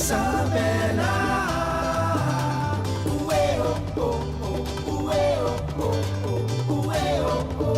Isabela. Uwe, oh, oh, oh. Uwe, oh, oh, oh. Uwe, oh, oh.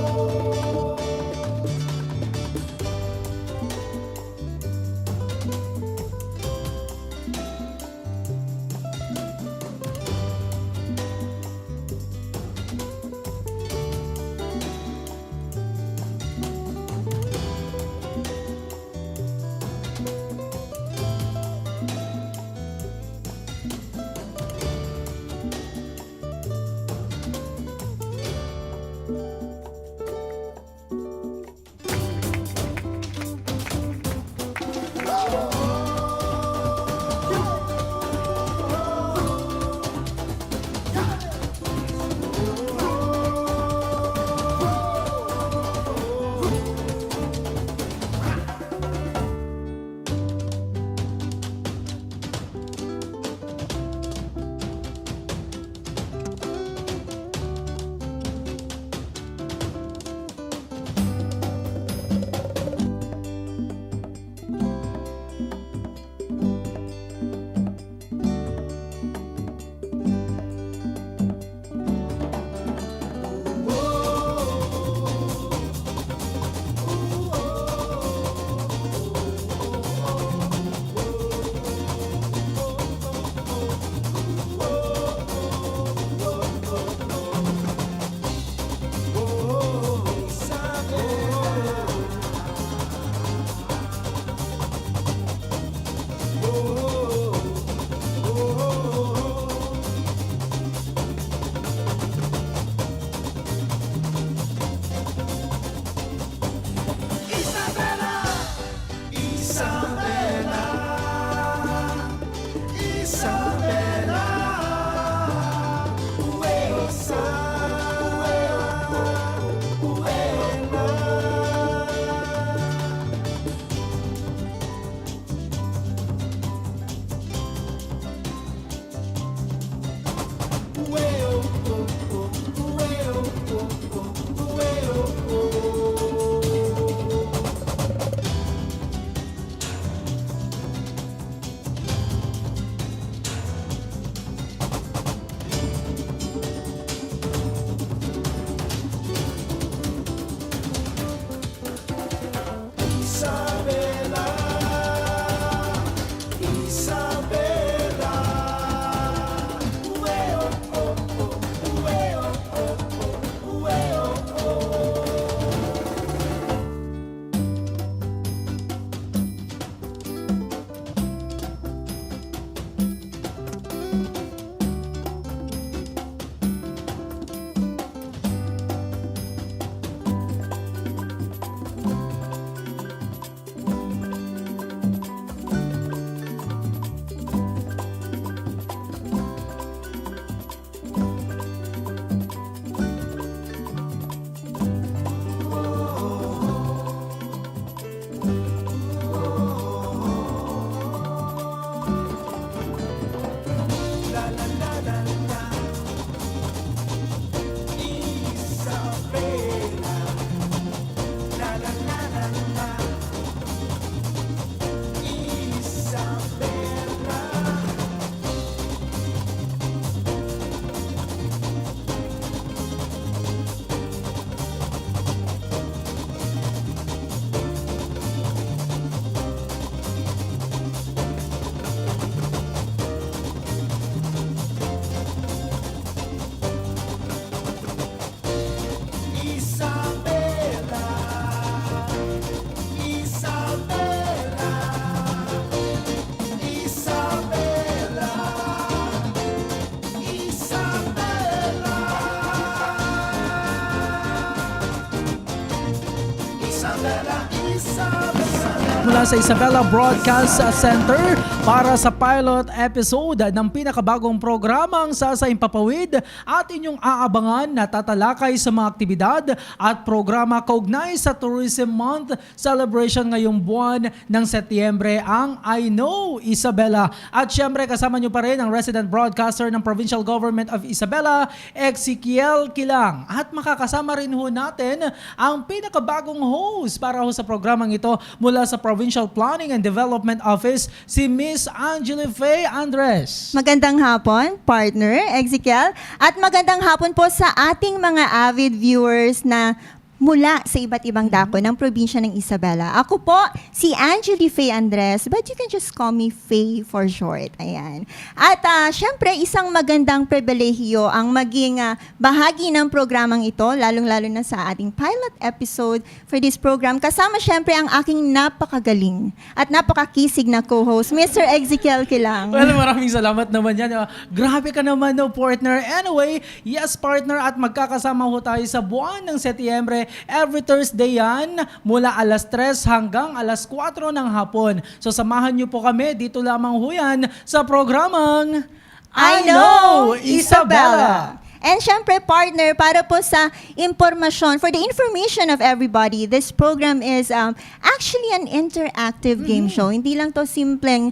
Mula sa Isabela Broadcast Center para sa pilot episode ng pinakabagong programang Sasayang Papawid at inyong aabangan na tatalakay sa mga aktibidad at programa kaugnay sa Tourism Month celebration ngayong buwan ng Setyembre, ang I Know Isabela. At syempre kasama nyo pa rin ang resident broadcaster ng Provincial Government of Isabela, Ezekiel Kilang. At makakasama rin ho natin ang pinakabagong host para ho sa programang ito mula sa Provincial Planning and Development Office, si Miss Miss Angela Faye Andres. Magandang hapon, partner, Ezekiel. At magandang hapon po sa ating mga avid viewers na mula sa iba't ibang dako ng probinsya ng Isabela. Ako po, si Angela Faye Andres, but you can just call me Faye for short. Ayan. At syempre, isang magandang pribilehiyo ang maging bahagi ng programang ito, lalong-lalo na sa ating pilot episode for this program. Kasama syempre ang aking napakagaling at napakakisig na co-host, Mr. Ezekiel Kilang. Well, maraming salamat naman yan. Grabe ka naman, no, partner. Anyway, yes, partner, at magkakasama ho tayo sa buwan ng Setyembre. Every Thursday yan, mula alas 3 hanggang alas 4 ng hapon. So samahan niyo po kami dito lamang ho yan sa programang I Know Isabela. And syempre, partner, para po sa impormasyon, for the information of everybody, this program is actually an interactive game show. Hindi lang to simpleng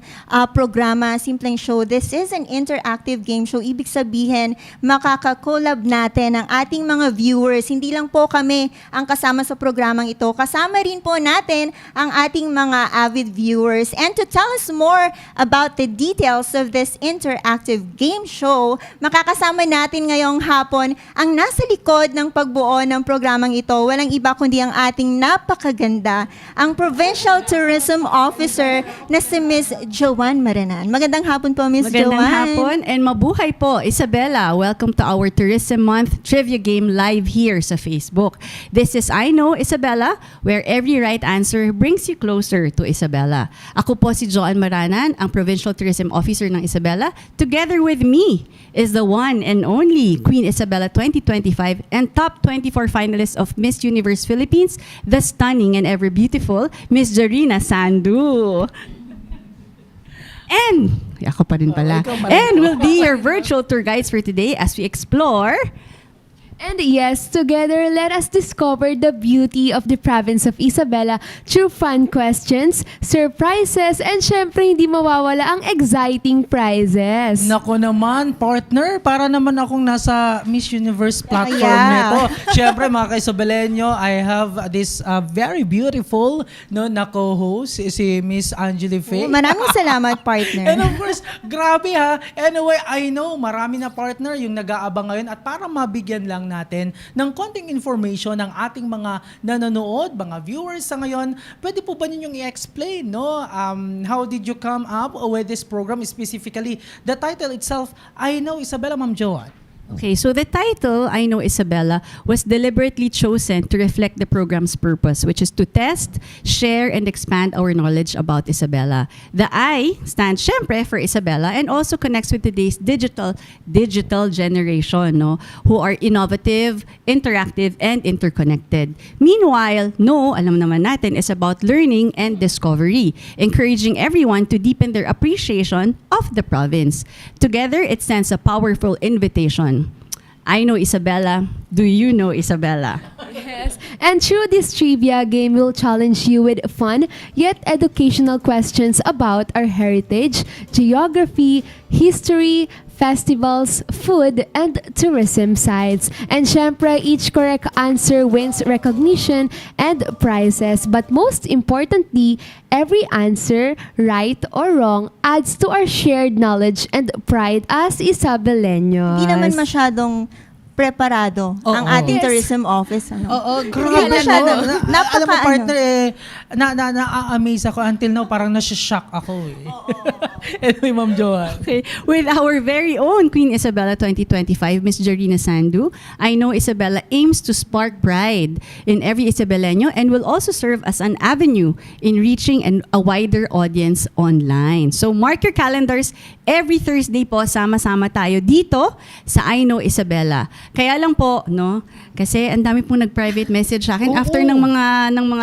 programa, simpleng show. This is an interactive game show. Ibig sabihin, makakakolab natin ang ating mga viewers. Hindi lang po kami ang kasama sa programang ito. Kasama rin po natin ang ating mga avid viewers. And to tell us more about the details of this interactive game show, makakasama natin ngayong hapon ang nasa likod ng pagbuo ng programang ito. Walang iba kundi ang ating napakaganda, ang Provincial Tourism Officer na si Miss Joanne Maranan. Magandang hapon po, Miss Joanne. Magandang hapon and mabuhay po, Isabela. Welcome to our Tourism Month Trivia Game live here sa Facebook. This is I Know Isabela, where every right answer brings you closer to Isabela. Ako po si Joanne Maranan, ang Provincial Tourism Officer ng Isabela. Together with me is the one and only Queen Isabela 2025 and top 24 finalists of Miss Universe Philippines, the stunning and ever beautiful Miss Jarina Sandu. And, ako pa rin pala. ikaw pa rin. And will be your virtual tour guides for today as we explore. And yes, together, let us discover the beauty of the province of Isabela through fun questions, surprises, and syempre hindi mawawala ang exciting prizes. Nako naman, partner, para naman akong nasa Miss Universe platform Yeah. nito. Siyempre, mga ka-Isabelenyo, I have this very beautiful na co-host, si Miss Angela Faye. Maraming salamat, partner. And of course, grabe ha. Anyway, I know marami na partner yung nag-aabang ngayon at para mabigyan lang natin ng konting information ng ating mga nanonood, mga viewers sa ngayon, pwede po ba ninyong i-explain, no? How did you come up with this program specifically? The title itself, I Know Isabela, Ma'am Joanne. Okay, so the title, I Know Isabela, was deliberately chosen to reflect the program's purpose, which is to test, share, and expand our knowledge about Isabela. The I stands, syempre, for Isabela and also connects with today's digital generation, no, who are innovative, interactive, and interconnected. Meanwhile, No, alam naman natin, is about learning and discovery, encouraging everyone to deepen their appreciation of the province. Together, it sends a powerful invitation. I know Isabela. Do you know Isabela? Yes. And through this trivia game, we'll challenge you with fun yet educational questions about our heritage, geography, history, festivals, food, and tourism sites. And syempre, each correct answer wins recognition and prizes. But most importantly, every answer, right or wrong, adds to our shared knowledge and pride as Isabeleños. Hindi naman masyadong preparado Oo. ang ating Yes. tourism office. Ano? Oo, grabe masyado. no? Napaka- Alam mo, partner, na-amaze ako until now, parang nasa-shock ako eh. Anyway, Ma'am Joanne. Okay, with our very own Queen Isabela 2025, Miss Jarina Sandu, I Know Isabela aims to spark pride in every Isabeleño and will also serve as an avenue in reaching a wider audience online. So mark your calendars, every Thursday po, sama-sama tayo dito sa I Know Isabela. Kaya lang po, no, kasi ang dami pong nag-private message sa akin Oo. after ng mga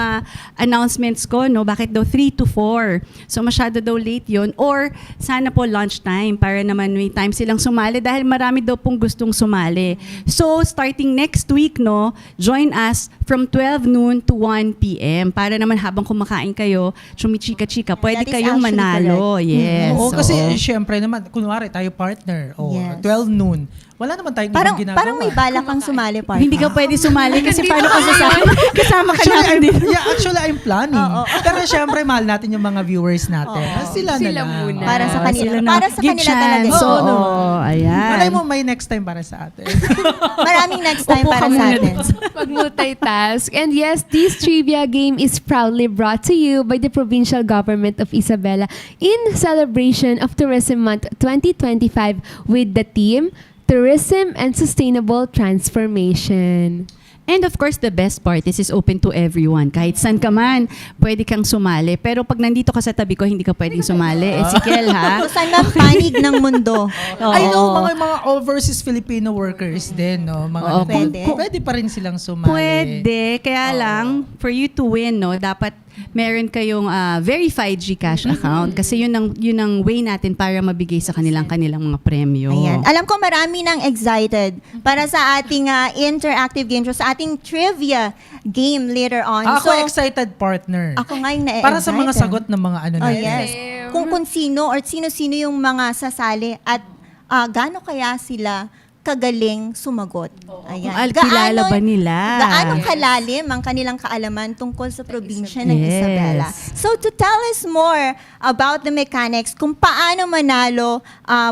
announcements ko, no, bakit daw 3 to 4? So masyado daw late 'yon, or sana po lunchtime para naman may time silang sumali dahil marami daw pong gustong sumali. So starting next week, no, join us from 12 noon to 1 p.m. para naman habang kumakain kayo, chumichika-chika, pwede That is kayong actually manalo. Yes. Oo, kasi oo. syempre naman, kunwari tayo partner, o Yes. 12 noon, wala naman tayong Parang ibang ginagawa. Parang may bala kang sumali, partner. Hindi ka pwede sumali kasi paano ka sasali? Kasama ka namin din. Actually, I'm planning. Pero syempre, mahal natin yung mga viewers natin. Sila na Sila lang. muna. Para sa kanila. Sila na. Para sa Give kanila talaga. chance. Oo, no. Ayan. Malay mo, may next time para sa atin. Maraming next time Upo ka para sa muna atin. Mag-multitask. And yes, this trivia game is proudly brought to you by the Provincial Government of Isabela in celebration of Tourism Month 2025 with the theme Tourism and Sustainable Transformation. And of course, the best part, this is open to everyone. Kahit saan ka man, pwede kang sumali. Pero pag nandito ka sa tabi ko, hindi ka pwedeng sumali. Ezekiel, ha? So, saan panig ng mundo? I know mga overseas Filipino workers din, no? Mga Oo, pwede. pa rin silang sumali. Pwede. Kaya lang, for you to win, no, dapat meron kayong verified GCash account kasi yun ang way natin para mabigay sa kanilang mga premyo. Ayan. Alam ko marami nang excited para sa ating interactive game show, sa ating trivia game later on. Ako excited partner. Ako nga yung na-excited. Para sa mga sagot ng mga ano Oh, natin. yes. Kung sino or sino-sino yung mga sasali at gaano kaya sila kagaling sumagot. Ayan. Kilala ba nila? Gaano kalalim ang kanilang kaalaman tungkol sa probinsya ng Yes. Isabela. So to tell us more about the mechanics, kung paano manalo,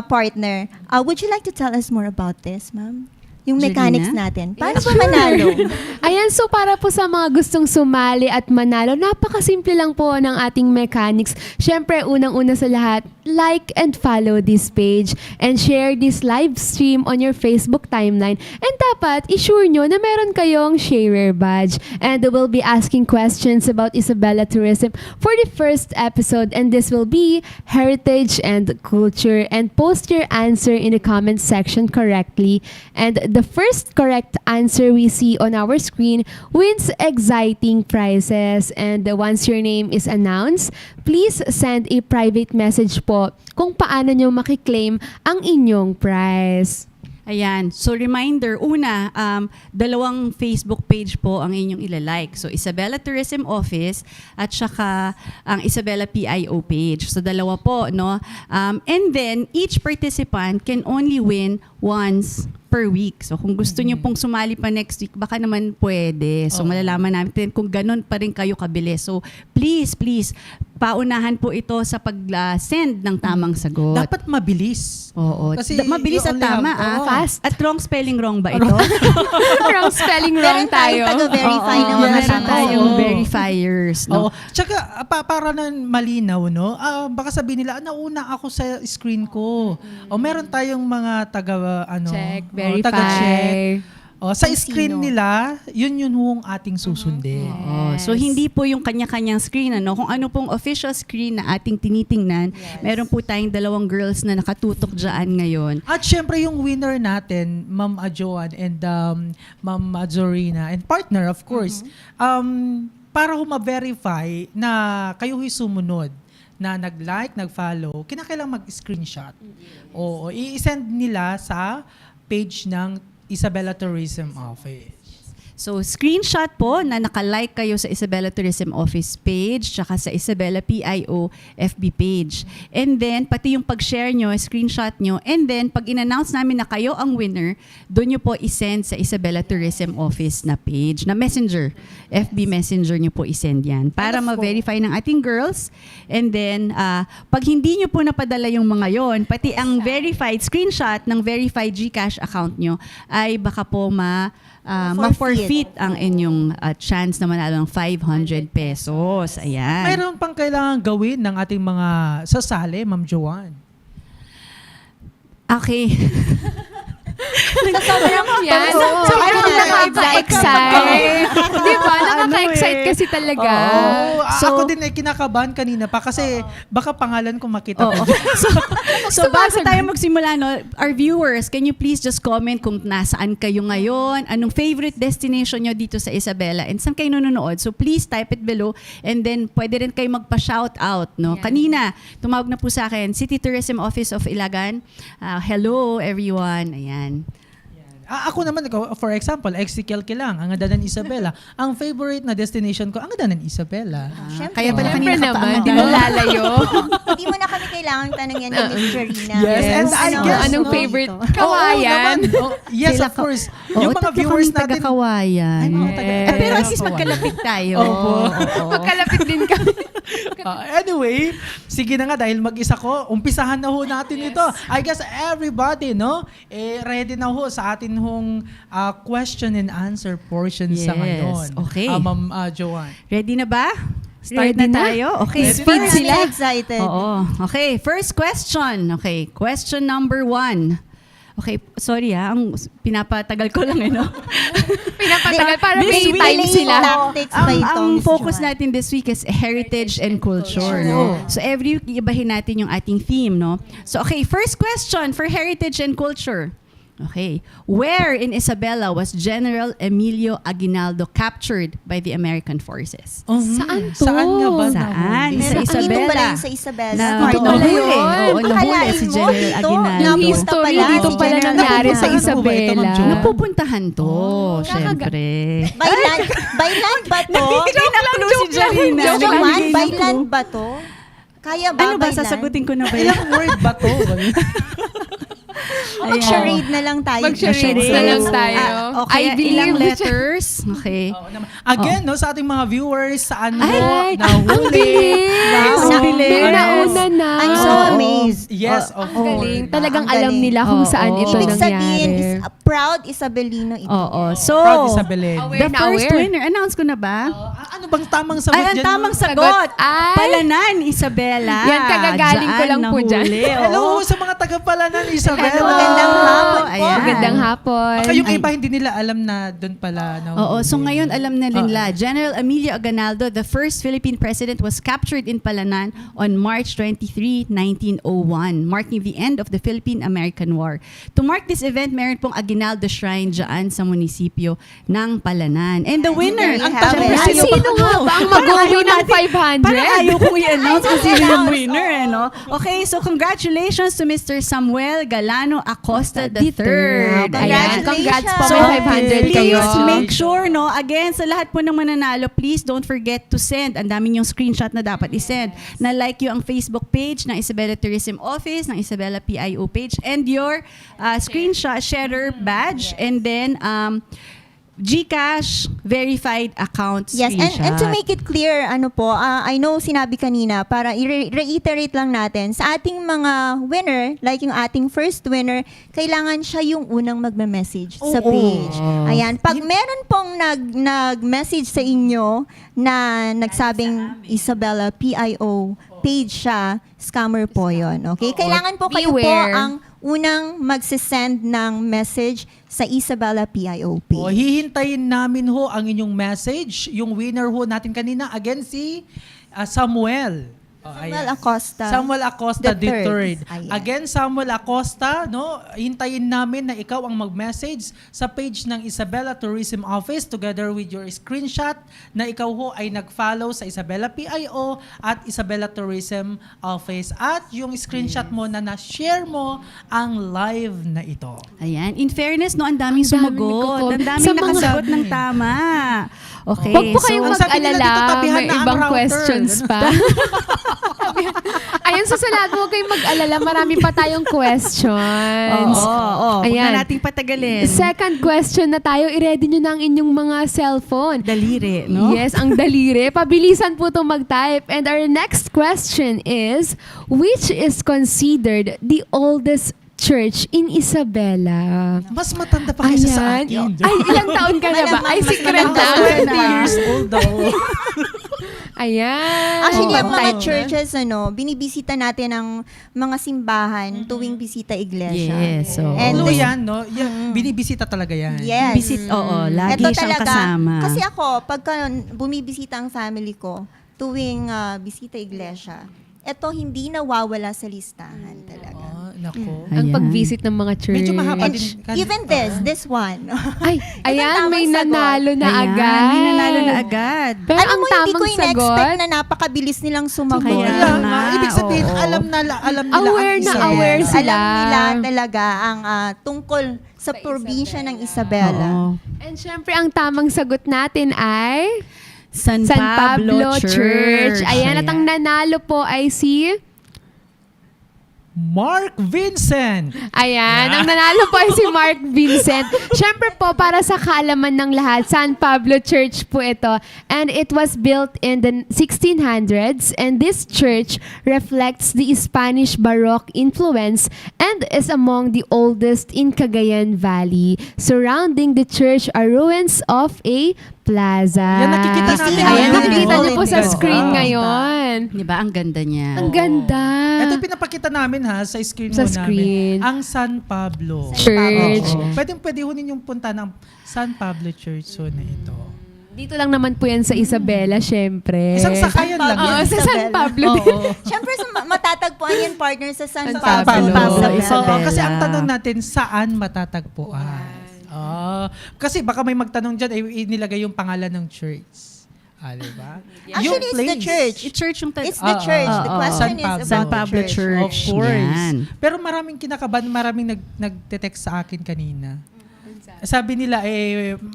partner, would you like to tell us more about this, ma'am? Yung mechanics Julina? natin. Paano ba manalo? Ayan, so para po sa mga gustong sumali at manalo, napakasimple lang po ng ating mechanics. Siyempre, unang-una sa lahat, like and follow this page and share this live stream on your Facebook timeline. And dapat, isure nyo na meron kayong sharer badge. And we'll be asking questions about Isabela Tourism for the first episode. And this will be heritage and culture. And post your answer in the comment section correctly. And the first correct answer we see on our screen wins exciting prizes. And once your name is announced, please send a private message po kung paano nyo makiklaim ang inyong prize. Ayan. So, reminder, una, dalawang Facebook page po ang inyong ilalike. So, Isabela Tourism Office at saka ang Isabela PIO page. So, dalawa po, no? And then, each participant can only win once per week. So, kung gusto nyo pong sumali pa next week, baka naman pwede. So, malalaman natin kung ganun pa rin kayo kabilis. So, please, paunahan po ito sa pag-send ng tamang sagot. Dapat mabilis. Oo. Kasi Mabilis you at only tama, have- oo. Fast. At wrong spelling wrong ba ito? Wrong spelling wrong Meron tayong tayo. taga-verify ng mga Meron sagot. tayong Oo. verifiers. Oo. No? Tsaka, para na malinaw, no? Baka sabihin nila, nauna ako sa screen ko. O meron tayong mga Check, taga-check. verify. Sa Kung screen sino. nila, yun yung ating susundin. Oh, so hindi po yung kanya-kanyang screen, ano? Kung ano pong official screen na ating tinitingnan, meron po tayong dalawang girls na nakatutok dyan ngayon. At syempre yung winner natin, Ma'am Joan and Ma'am Zorina and partner of course, para ma-verify na kayo yung sumunod na nag-like, nag-follow, kinakailang mag-screenshot. Oo, i-send nila sa page ng Isabela Tourism Office. So, screenshot po na naka-like kayo sa Isabela Tourism Office page tsaka sa Isabela PIO FB page. And then, pati yung pag-share nyo, screenshot nyo. And then, pag in-announce namin na kayo ang winner, doon nyo po isend sa Isabela Tourism Office na page, na messenger. FB messenger nyo po isend yan para ma-verify ng ating girls. And then, pag hindi nyo po napadala yung mga yon, pati ang verified screenshot ng verified GCash account nyo ay baka po ma-forfeit ang inyong chance na manalo ng 500 pesos. Ayan. Mayroon pang kailangan gawin ng ating mga sasali, Ma'am Joan. Okay. Yan. Sobrang nakaka-excite. Di ba? Nakaka-excite kasi talaga. So, ako din kinakabahan kanina pa kasi baka pangalan ko makita Oo. ko. So bago tayo magsimula, no, our viewers, can you please just comment kung nasaan kayo ngayon, anong favorite destination nyo dito sa Isabela, and saan kayo nanonood. So please type it below, and then pwede rin kayo magpa-shout out. No? Kanina, tumawag na po sa akin, City Tourism Office of Ilagan. Hello everyone. Ayan. Ako naman, for example, Ezekiel Kilang, ang ganda ng Isabela. Ang favorite na destination ko, ang ganda ng Isabela. Syempre. Kaya pala Siyempre kanina ka pa naman, ang di mo lalayo. Hindi mo na kami kailangan tanongin ni Miss Jarina. Yes, and I guess, Anong no? favorite? Oo Kawayan. naman. Yes, Sila of course. Oo, Yung mga tatlo viewers kaming natin. taga-Kawayan. Ay, mga taga- Pero at least Kawayan. magkalapit tayo. Opo. Magkalapit din kami. Anyway, sige na nga dahil mag-isa ko, umpisahan na ho natin ito. I guess everybody, no? Ready na ho sa atin hong question and answer portion sa Yes, ngayon. okay. Ma'am Joanne. Ready na ba? Start Ready na na? tayo? Okay. Ready Speed na. sila. Excited. Oo. Okay, first question. Okay, question number 1. Okay, sorry ang pinapatagal ko lang no? Pinapatagal para This may week, time delaying sila. tactics ba ito, Ang Miss focus Joanne? natin this week is heritage and culture, no? So every week ibahin natin yung ating theme, no? So okay, first question for heritage and culture. Okay. Where in Isabela was General Emilio Aguinaldo captured by the American forces? Saan to? Saan nga ba Saan? nahuli? Sa Meron kami Isabela. pala yung sa Isabela. Na Partner. nahuli. yun. Oo, nahuli Akalain si mo, General dito, Aguinaldo. Yung napunta history pala dito si pala General nangyari sa Aguinaldo. Isabela. Ito, Ma'am Jo. Napupuntahan to, syempre. By land ba to? Nagbibigay ng clue si Jarina. Joanne, Nagbibigay by ng land clue. ba to? Kaya ba Ano ba, by land? sasagutin ko na ba yan? Ilang word ba to? Mag-charade na lang tayo. Mag-charade dito. na lang tayo. Okay, I believe. ilang letters? Okay. Oo naman. Again, no, sa ating mga viewers, saan mo Ay, nahuli? ang bilis. Wow. Ang bilis. May nauna na. I'm so Oo. amazed. Yes, of Ang course. galing. Talagang Ang alam galing. nila kung Oo. saan ito Ibig nangyari. sabihin, proud Isabelino ito. Oo. So, Proud Isabelin. Aware the na first aware. winner, announce ko na ba? Ano bang tamang sagot Ay, ang dyan? tamang ma'am? sagot. Ay. Palanan, Isabela. Yan, kagagaling ko lang po dyan. nahuli, oo. Hello sa mga taga-Palanan, Isabela. Hello, magandang hapon po. Ayan. Magandang hapon. Baka yung iba hindi nila alam na doon pala nahuli. Oo, so ngayon alam na nila. General Emilio Aguinaldo, the first Philippine president, was captured in Palanan on March 23, 1901, marking the end of the Philippine-American War. To mark this event, meron pong Aguinaldo Shrine dyan sa munisipyo ng Palanan. And the winner, There you ang have syempre, it. ayaw Sino pa- nga ba ang Parang mag-uwi ayaw ng natin- 500? Parang ayaw kong i-announce kung sino yung winner, eh, no? Okay, so congratulations to Mr. Samuel Galano Acosta III. Ayan, congrats po. So, May 500 kayo. Please make sure, no, again, sa lahat po ng mananalo, please don't forget to send. Ang dami yung screenshot na dapat isend. Na like yung ang Facebook page ng Isabela Tourism Office, ng Isabela PIO page, and your screenshot sharer badge, and then GCash verified account Yes, screenshot. and to make it clear, ano po, I know sinabi kanina, para i-reiterate lang natin, sa ating mga winner, like yung ating first winner, kailangan siya yung unang magme-message sa page. Ayan, pag meron pong nag-message sa inyo na nagsabing Isabela PIO page siya, scammer po yun. Okay? Kailangan po kayo po Beware. ang unang magsisend ng message sa Isabela PIO page. O, hihintayin namin ho ang inyong message. Yung winner ho natin kanina, again si Samuel. Samuel Acosta. Samuel Acosta the third. III. Ayan. Again, Samuel Acosta, no? Hintayin namin na ikaw ang mag-message sa page ng Isabela Tourism Office together with your screenshot na ikaw ho ay nag-follow sa Isabela PIO at Isabela Tourism Office. At yung screenshot mo na na-share mo ang live na ito. Ayan. In fairness, no, ang daming Ang daming sumagot. nagko-comment. Ang daming Sa mga- nakasagot ng tama. Okay. Huwag po kayong ang sabi nila mag-alala, dito, tabihan may na ang ibang router. questions pa. Ayun, sa salamat, huwag kayong mag-alala, marami pa tayong questions. Oo. Huwag Ayan. na nating patagalin. Second question na tayo, i-ready nyo na ang inyong mga cellphone. Daliri, no? Yes, ang daliri. Pabilisan po itong mag-type. And our next question is, which is considered the oldest church in Isabela? Mas matanda pa kaysa sa Ayan. akin. Ay, ilang taon ka na ba? Malamang Ay, mas secret matanda lang. ka 20 years old daw. Ayan. Actually, ang mga Type. churches, binibisita natin ang mga simbahan tuwing bisita iglesia. Yes. So, And Ano this- yan, no? Yan, binibisita talaga yan. Yes. Visit, oo. Lagi Ito siyang talaga. kasama. Kasi ako, pagka bumibisita ang family ko, tuwing bisita iglesia, ito hindi nawawala sa listahan talaga. Nako. Ang Ayan. pag-visit ng mga church. Medyo mahaba And din. even this one. Ay, ayan, may tamang sagot. nanalo na Ayan, agad. may nanalo na agad. Pero Alam ang mo, hindi tamang ko ina-expect sagot, na napakabilis nilang sumagot. Kaya Kaya nga, nga, ibig sabihin, oo. alam nila Aware ang na Isabela. aware sila. Alam nila talaga ang tungkol sa probinsya ng Isabela. Oo. and syempre, ang tamang sagot natin ay San Pablo Church. Ayan, at ang nanalo po ay si... Mark Vincent. Ayan, ang nanalo po ay si Mark Vincent. Siyempre po, para sa kaalaman ng lahat, San Pablo Church po ito. And it was built in the 1600s. And this church reflects the Spanish Baroque influence and is among the oldest in Cagayan Valley. Surrounding the church are ruins of a plaza. Yan, nakikita natin. Ayan, Ayun, nakikita niyo po sa ayun. screen Ah. ngayon. Di ba? Ang ganda niya. Ang ganda. Ito pinapakita namin ha sa screen Sa mo screen. namin. Ang San Pablo. Church. Oo. Pwede ho ninyong punta ng San Pablo Church so na ito. Dito lang naman po yan sa Isabela, syempre. Isang sakayan lang Oo, yan. sa San Isabela. Pablo din. Oo. Siyempre, matatagpuan yan, partner, sa San San Pablo. Pablo. Sa Oo, Isabela. kasi ang tanong natin, saan matatagpuan? Kasi baka may magtanong dyan, inilagay yung pangalan ng church. Diba? Actually, it's the church. It's church yung It's the church. The question San is Pablo. about San Pablo the church. Church. Of course. Yan. Pero maraming kinakabahan, maraming nagte-text sa akin kanina. Sabi nila,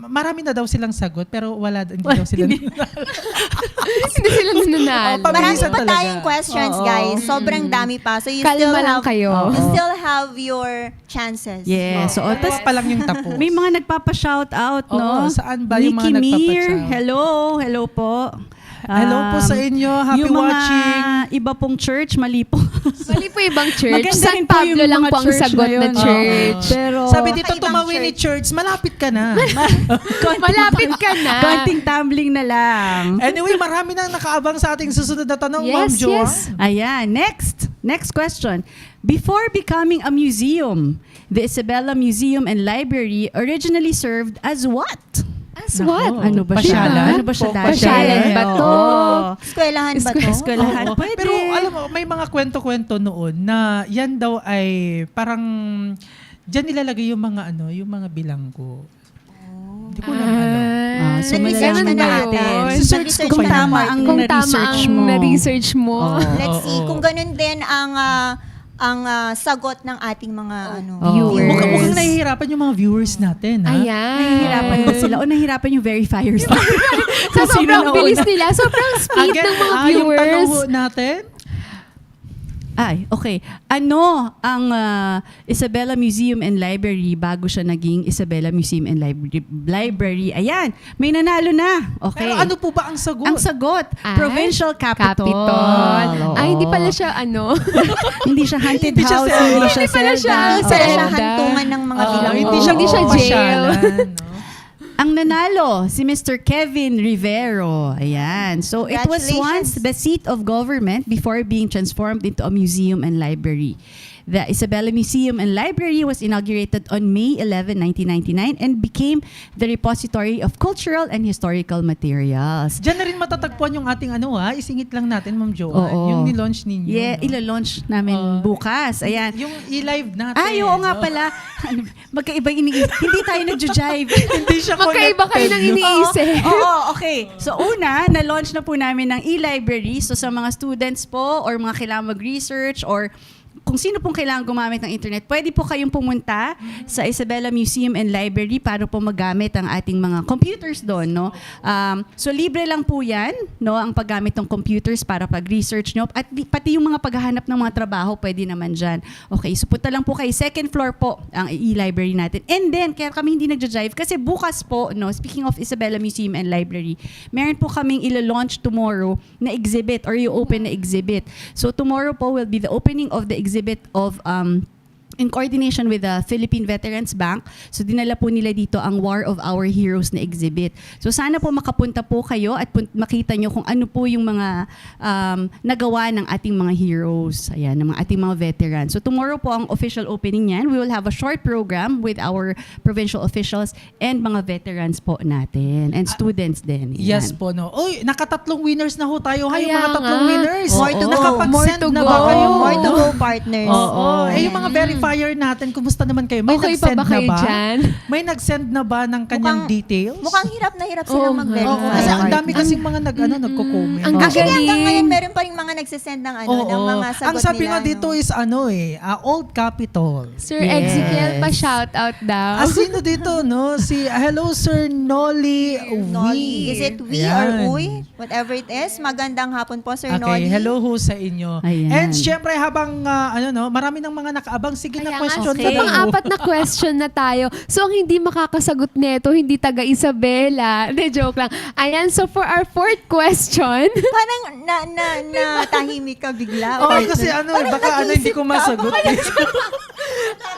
marami na daw silang sagot, pero hindi daw sila Hindi sila nananalo. Oh, Marami Pabilisan pa talaga. tayong questions, guys. Sobrang dami pa. So you Kalma still lang have, kayo. you still have your chances. Yes. So, Tapos pa lang yung tapos. may mga nagpapa-shout out, Oo, no? saan ba yung mga Nikki Mir, nagpapa-shout? hello po. Hello po sa inyo. Happy yung mga watching. iba pong church, mali po. Mali po ibang church. Maganda San rin po Pablo yung lang mga po ang church sagot na na yun. church. Pero, Sabi dito, Kakaibang tumawin ni church, malapit ka na. Malapit ka na. konting tumbling na lang. Anyway, marami nang nakaabang sa ating susunod na tanong, Yes, Ma'am Joanne. yes. Ayan, next question. Before becoming a museum, the Isabela Museum and Library originally served as what? As what? Ano ba siya? Pasyalan? Ano ba siya dati? Pasyalan ba to? Oo. Eskwelahan ba to? Eskwelahan. Oo. Pwede. Pero alam mo, may mga kwento-kwento noon na yan daw ay parang diyan nilalagay yung mga yung mga bilanggo. Hindi ko lang alam. So, Nag-research malalaman ka na natin. natin. Research Nag-research ko ka pa na, tama partner. ang Kung tama na-research ang mo. na-research mo. Oo. Let's see. Oo. Kung ganun din ang sagot ng ating mga Viewers. Mukhang nahihirapan yung mga viewers natin. Ha? Ayan. Nahihirapan ba sila? O nahihirapan yung verifiers? Sa sobrang bilis nila, sobrang speed ng mga yung tanong viewers. ho natin, Ay, okay. Ano ang Isabela Museum and Library bago siya naging Isabela Museum and Library? Ayan, may nanalo na. Okay. pero ano po ba ang sagot? Ang sagot, Ay, Provincial Capital. Oo. Ay, hindi pala siya Hindi siya haunted Hindi siya house, Zelda. hindi siya Hindi pala siya Zelda. Hindi pala siya Zelda. hantungan ng mga bilanggo. Hindi siya, Hindi siya jail. pasyalan, no? Ang nanalo, si Mr. Kevin Rivero. Ayan. So, it was once Congratulations. the seat of government before being transformed into a museum and library. The Isabela Museum and Library was inaugurated on May 11, 1999 and became the repository of cultural and historical materials. Diyan na rin matatagpuan yung ating isingit lang natin, Ma'am Joanne. Oo. Yung ni-launch ninyo. Yeah, no? ilo-launch namin bukas. Ayan. Yung i-live natin. Ay, oo nga no? pala. Magkaiba hindi tayo nagjo-jive. Hindi siya Magkaiba kayo ng connected. iniisip. Oo, okay. So una, na-launch na po namin ng e-library. So sa mga students po or mga kailangan mag-research or kung sino pong kailangan gumamit ng internet, pwede po kayong pumunta sa Isabela Museum and Library para po magamit ang ating mga computers doon, no? So libre lang po 'yan, no, ang paggamit ng computers para pag-research nyo at pati yung mga paghahanap ng mga trabaho pwede naman diyan. Okay, so punta lang po kayo, second floor po ang e-library natin. And then kaya kami hindi nagja-jive kasi bukas po, no, speaking of Isabela Museum and Library, meron po kaming ilo-launch tomorrow na exhibit or i-open na exhibit. So tomorrow po will be the opening of the exhibit of in coordination with the Philippine Veterans Bank. So dinala po nila dito ang War of Our Heroes na exhibit. So sana po makapunta po kayo at makita nyo kung ano po yung mga nagawa ng ating mga heroes, ayan, ng mga ating mga veterans. So tomorrow po ang official opening niyan. We will have a short program with our provincial officials and mga veterans po natin and students din. Ayan. Yes po, no. Uy, nakatatlong winners na ho tayo. Hay, yung Kaya mga tatlong nga. winners. More to go. Nakapag-send More to na go. ba kayo? More to go, partners. Oo. Eh, yung mga verifier natin, kumusta naman kayo? May Okay pa nag-send ba kayo na ba? dyan? May nag-send na ba ng kanyang details? Mukhang hirap na hirap silang Oo, mag-verify. Oo, kasi ang dami partner. kasing mga nagko-comment. Ang Oo. Actually, hanggang Galing. ngayon, meron pa rin mga nagsisend ng Oo. ng mga sagot Ang sabi nila. nga dito is Old Capitol. Sir Yes. Ezekiel, pa-shoutout daw. Sino dito, no? Hello, Sir Nolly Nolly. Wee. Is it we Ayan. or uy? Whatever it is. Magandang hapon po, Sir Okay, Nolly. hello ho sa inyo. Ayan. And syempre habang marami ng mga nakaabang, sige na Kaya question nga, ka so daw. pang-apat na question na tayo. So, ang hindi makakasagot neto, hindi taga Isabela. Hindi, joke lang. Ayan, so for our fourth question, Parang tahimik ka bigla. Oo, partner. kasi baka hindi ko masagot.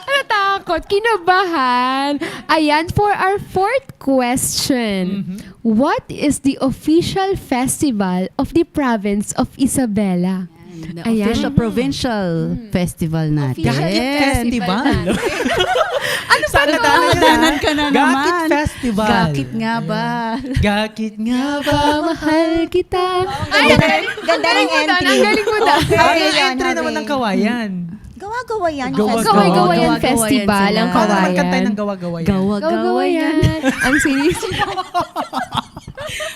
natakot, kinabahan. Ayan, for our fourth question, what is the official festival of the province of Isabela? The Ayan. official provincial festival natin. Gakit Festival. Ano ba Sana to? Danan ka na naman. Gakit Festival. Gakit nga ba? Gakit nga ba? Mahal kita. Ay, ganda ng entry. Ang galing mo daw. Okay, Ang yan, entry naman okay. ng kawayan. Gawa-gawa yan. Gawa-gawa. festival. Gawa-gawayan Gawa-gawayan festival, sila. ang Paano magkantay kawayan. ng gawa-gawayan? Gawa-gawayan. Ang sinis.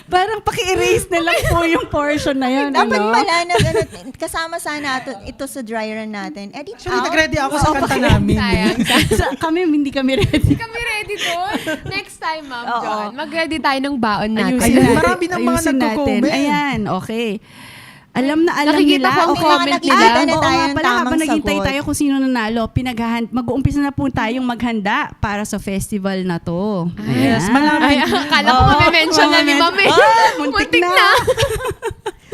Parang paki-erase na lang po yung portion na yan. Dapat ano? pala kasama sana ito sa dry run natin. Edit Actually, out. nag-ready ako sa kanta namin. Sayang. Hindi kami ready. Kami ready doon. Next time, Ma'am Oo. John. Mag-ready tayo ng baon natin. Ayun. Marami ng mga Ayusin natin. nagko-comment. Ayan, okay. Alam Nakikita nila. ko ang Okay, comment nakikita nila. na Oo tayo nga ng pala, tamang habang naghintay sagot. tayo kung sino nanalo, mag-uumpisa na po tayong maghanda para sa festival na to. Yes, Ayan. malapit. Ay, akala ko mention na ni Ma'am eh. Muntik Muntik na. na.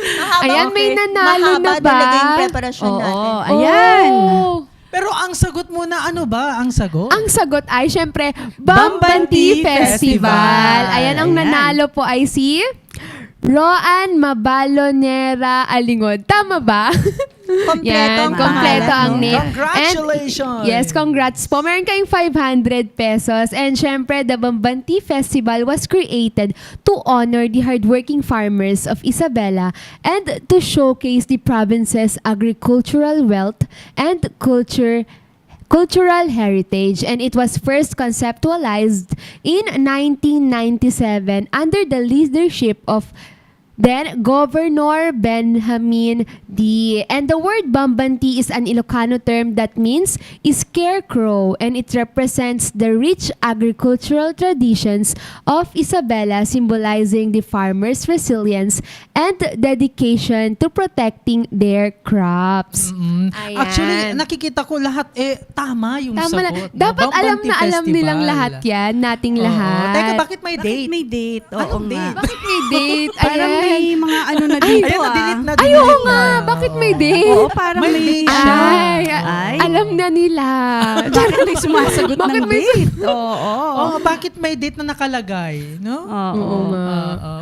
Mahaba, Ayan, may okay. nanalo Mahaba na ba? talaga yung preparasyon Oo, natin. ayan. Oh. Pero ang sagot muna, ano ba ang sagot? Ang sagot ay, syempre, Bambanti Bambanti Festival. Festival. Ayan, ang Ayan. nanalo po ay si Roan Mabalonera Alingod. Tama ba? Kompleto ang kompleto pangalan, ang no? name. Congratulations! And, yes, congrats po. Meron kayong 500 pesos. And syempre, the Bambanti Festival was created to honor the hardworking farmers of Isabela and to showcase the province's agricultural wealth and cultural heritage, and it was first conceptualized in 1997 under the leadership of then Governor Benjamin D. And the word Bambanti is an Ilocano term that means scarecrow, and it represents the rich agricultural traditions of Isabela, symbolizing the farmers' resilience and dedication to protecting their crops. Ayan. Actually, nakikita ko lahat, tama yung Tama na. sagot. no? Dapat alam Bambanti na alam Festival. nilang lahat yan, nating Oo. lahat. Teka, bakit may Bakit date? may date? Oo Anong nga. date? Bakit may date? Parang Ayan. may mga ano na dito Ayun, na-delete na. Ay, oo nga. Bakit may date? Oo, parang May may date date siya. Ay, alam na nila. Bakit may sumasagot Bakit ng may date? Oo. Oh, bakit may date na nakalagay, no? Oo.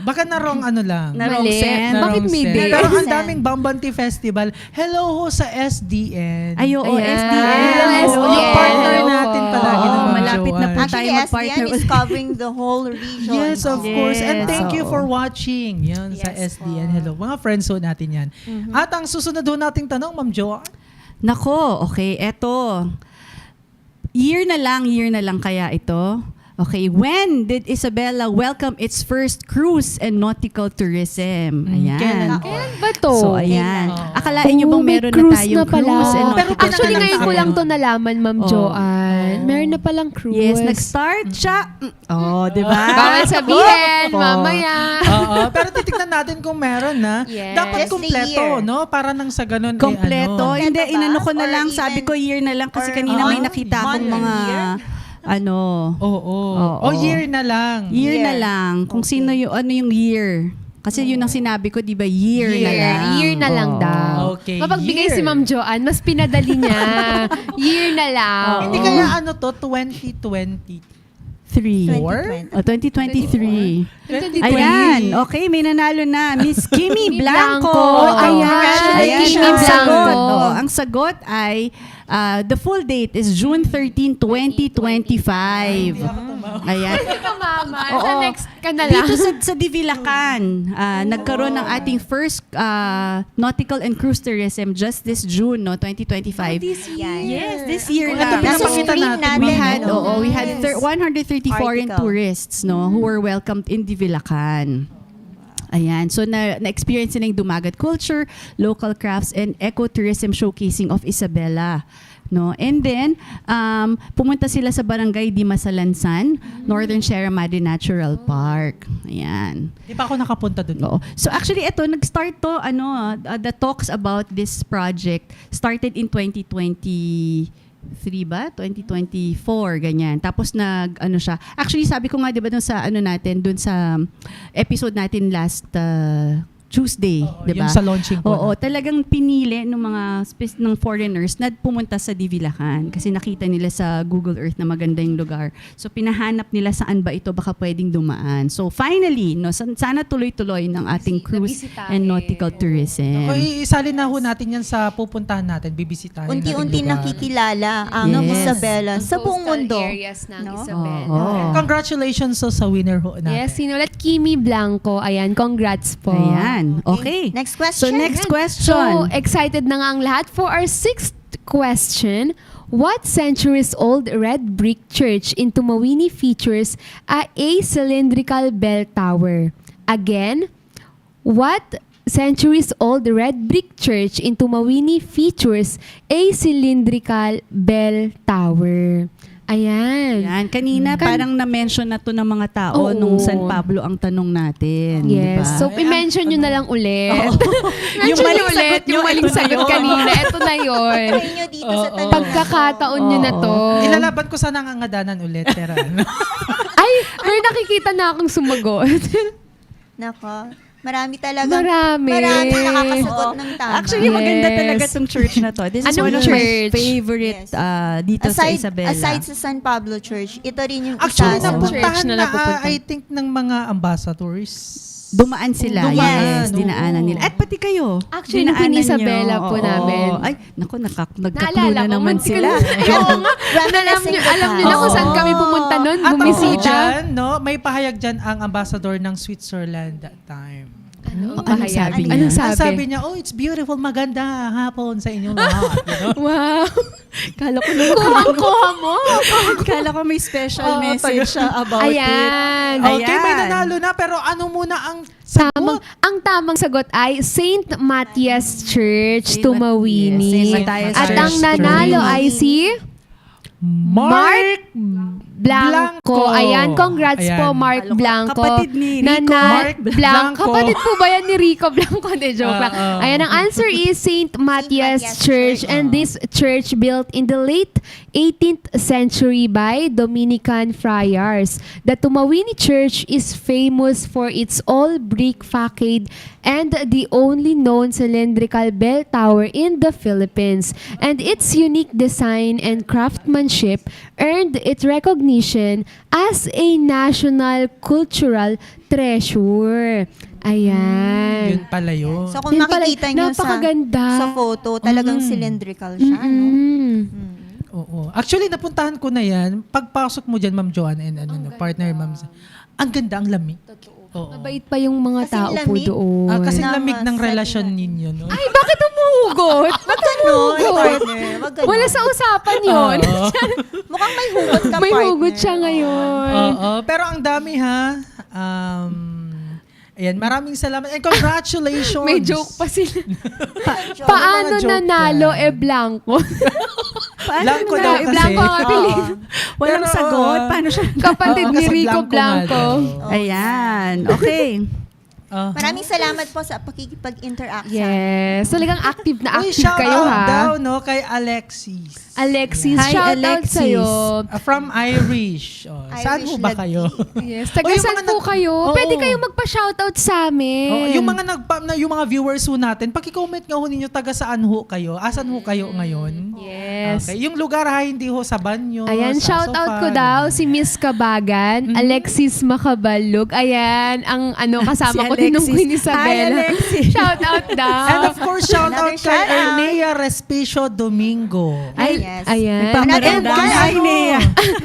Baka na wrong ano lang. Na wrong Mali. send. Na Bakit wrong may send. date? Pero ang Send. daming Bambanti Festival. Hello ho sa SDN. Ay, oo, Ayan. SDN. SDN. Yung partner Opo. natin palagi Oo, ng Ma'am malapit na Joanne. po. Actually, tayo mag-partner SDN is ulit. covering the whole region. Yes, of Oh. course. And Yes. thank you Oo. for watching. Yan, sa Yes, SDN. Hello. Mga friends ho natin yan. At ang susunod ho nating tanong, Ma'am Joanne. Nako, okay, eto. Year na lang kaya ito. Okay, when did Isabela welcome its first cruise and nautical tourism? Ayan. kailan? Kailan ba to? So, ayan. Kailan? Akalain nyo bang may meron na cruise tayong pala. cruise and Pero nautical Actually, pinaka- ngayon ko lang to nalaman, Ma'am Oh. Joanne. Meron na palang cruise. Yes, nag-start siya. Oh, di ba? Bawal sabihin, Oh. mamaya. Oo, pero titignan natin kung meron na. Yes. Dapat Just the kumpleto, year. no? Para nang sa ganun. Kompleto. ano. Hindi, Kompleto ba? inano ko na Or lang. even- Sabi ko year na lang kasi or kanina may month? nakita akong Month and mga year? ano. Oo. Oo. O year na lang. Year na Year. lang. Kung Okay. sino yung, ano yung year. Kasi yun ang sinabi ko, di ba, year na lang. Year na lang Oo. daw. Okay, Mapagbigay year. si Ma'am Joanne, mas pinadali niya. Year na lang. Hindi kaya ano to, 2020. 2020. 2023. 2023. Ayan, okay, may nanalo na. Miss Kimmy Blanco. Ayan, Kimmy Ang sagot, Blanco. ang sagot ay, the full date is June 13, 2025. Ayan. Ito, Mama. Oo. Sa next ka na lang. Dito sa Divilacan, nagkaroon ng ating first nautical and cruise tourism just this June, no, 2025. This year. Yes, this year Ito lang. Nasa pinapakita screen natin. natin. We had, no? we had Yes. 130 foreign Article. tourists, no, who were welcomed in Divilacan. Ayan. So, na-experience nila yung Dumagat culture, local crafts, and ecotourism showcasing of Isabela. No? And then, pumunta sila sa barangay Dimasalansan, Northern Sierra Madre Natural Park. Ayan. Di pa ako nakapunta dun. Oo. So actually ito nag-start to the talks about this project started in 2023 ba? 2024 ganyan. Tapos siya. Actually sabi ko nga 'di ba dun sa dun sa episode natin last Tuesday, Oo, 'di ba? yung sa launching po Oo, natin. talagang pinili ng mga ng foreigners na pumunta sa Divilacan kasi nakita nila sa Google Earth na maganda yung lugar. So pinahanap nila saan ba ito baka pwedeng dumaan. So finally, no, sana tuloy-tuloy ng ating cruise Nabisitahin. and nautical tourism. Ako, isalin na ho natin yan sa pupuntahan natin, bibisitahin Unti-unti natin lugar. nakikilala ang Yes. Isabela Ang sa buong coastal mundo. areas ng No? Isabela. Oo. Congratulations sa winner ho natin. Yes, sinulat Kimmy Blanco. Ayan, congrats po. Ayan. Okay. Next question. So next So, question. excited na nga ang lahat for our sixth question. What centuries-old red brick church in Tumawini features a cylindrical bell tower? Again, what centuries-old red brick church in Tumawini features a cylindrical bell tower? Ayan. Yan. Kanina parang na-mention na to ng mga tao Oo. nung San Pablo ang tanong natin. Yes. Diba? So, i-mention nyo na lang ulit. Yung Mention maling nyo ulit sagot nyo, yung maling ito na sagot yun. kanina. Ito na yun. Try nyo dito sa tanong. Pagkakataon nyo na to. Ilalaban ko sana ang angadanan ulit, pero ano. Ay, may nakikita na akong sumagot. Nako. Marami talaga. Marami. Marami nakakasagot ng tama. Actually, maganda Yes. talaga tong church na to. This is Anong one of my church? favorite Yes. dito sa Isabela. Aside sa San Pablo Church, ito rin yung Actually, isa sa napuntahan church na na, napupunta. I think, ng mga ambassadors. Dumaan sila. Dumaan, Yes, oo. dinaanan nila. At pati kayo. Actually, nung dinaanan Isabela nyo. po Oo. namin. Ay, naku, nagkakluno Naalala ko, naman muntik sila. Oo nga. Alam nyo na kung saan kami pumunta nun. At ako Bumisita. dyan, no, may pahayag dyan ang ambassador ng Switzerland that time. Ano? Anong sabi niya? Anong Ang sabi? sabi niya, oh, it's beautiful, maganda hapon sa inyong lahat. You know? Wow. Kala ko Kuha mo. Kala ko may special Oo, message siya about it. Ayan. Okay, may Ayan. nanalo na, pero ano muna ang Tamang, sagot? ang tamang sagot ay Saint Matthias Church, Saint Tumawini. Saint Matthias At Church, ang nanalo Tumawini. ay si Mark Blanco. Ayan, congrats Ayan. po Mark Kala ko, Blanco. kapatid ni Rico. Mark Blanco. Kapatid po ba yan ni Rico Blanco? De, joke lang. Oo. Ayan, ang answer is Saint Matthias Matthias Church. Church. And this church built in the late 18th century by Dominican friars. The Tumawini Church is famous for its all-brick facade and the only known cylindrical bell tower in the Philippines. And its unique design and craftsmanship earned it recognition as a national cultural treasure. Ayan. Yun pala yun. So kung Yun pala, makikita nyo napakaganda. sa photo, talagang cylindrical siya. No? Mm. Oo. Actually, napuntahan ko na yan. Pagpasok mo dyan, Ma'am Joanne and partner, Ma'am. Ang ganda, ang lamig. Oo. Mabait pa yung mga Kasing tao po lamig. doon. Kasi Tama, lamig ng sabi relasyon nga. ninyo, no? Ay, bakit umuhugot? Ba't Ganun, umuhugot? partner. Wag ganun. Wala sa usapan yun. Oo. Mukhang may hugot ka, May partner. hugot siya ngayon. Oo. Pero ang dami, ha? Ayan, maraming salamat. And congratulations! May joke pa sila. Joke. Paano mga joke nanalo yan. blanco? Blanco Ano daw na, kasi. Blanco ang apelido. Walang Pero, sagot. Paano siya? Kapatid Oo, ni kasi Rico Blanco nga Blanco. daw. Ayan. Okay. Maraming salamat po sa pakikipag-interact sa amin. Yes. Talagang active na Uy, active shout kayo out ha. daw, no, kay Alexis. Alexis, Hi, shout out Alexis. sa'yo. From Irish. Saan Irish ho ba Lagi. kayo? Yes, O, taga yung saan mga po nag- kayo? Oo. Pwede kayong magpa-shoutout sa amin. Yung mga yung mga viewers ho natin, paki-comment nga ho ninyo taga saan ho kayo? Asan ho kayo ngayon? Yes. Okay. Yung lugar ha, hindi ho sa banyo. Ayan, sa shout out sofa, ko daw ganun. si Miss Kabagan, Mm-hmm. Alexis Makabalog. Ayan, ang kasama Si ko din nung Alexis. Queen Isabela. Hi, Alexis. Shout out daw. And of course, shout out Another kay shout out. Ernea Respicio Domingo. Ay, yes. Ayan. Another Pamaganda. one. Hi, Nea.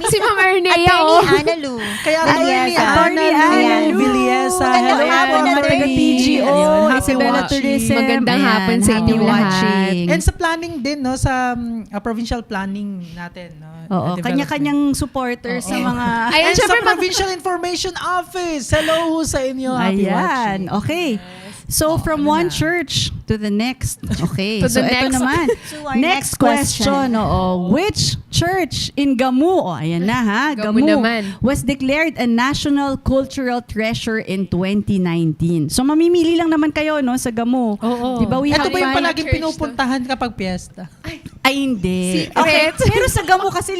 Si Ma'am Ernea, Attorney oh. Ana Lu. Kaya Villesa. Attorney Ana Ayan. Villesa. Magandang Hello hapon, po, Attorney. mga PGO, Ayun, happy Isabella watching. Tourism. Magandang hapon sa happy inyong lahat. watching. And sa planning din, no, sa provincial planning natin. No, Oo, development. kanya-kanyang supporters sa mga... Ayan, And sa syempre, Provincial Information Office. Hello sa inyo. Happy watching. Ayan, okay. So from one church to the next. Okay. To so the ito next. naman. To our Next next question. question. Oo. Which church in Gamu, ayan na ha, Gamu naman. was declared a national cultural treasure in 2019. So mamimili lang naman kayo no sa Gamu. Oo. Di ba we Ito have ba yung five palaging church pinupuntahan kapag piyesta? Ay, hindi. Secret. Okay. Pero sa Gamu kasi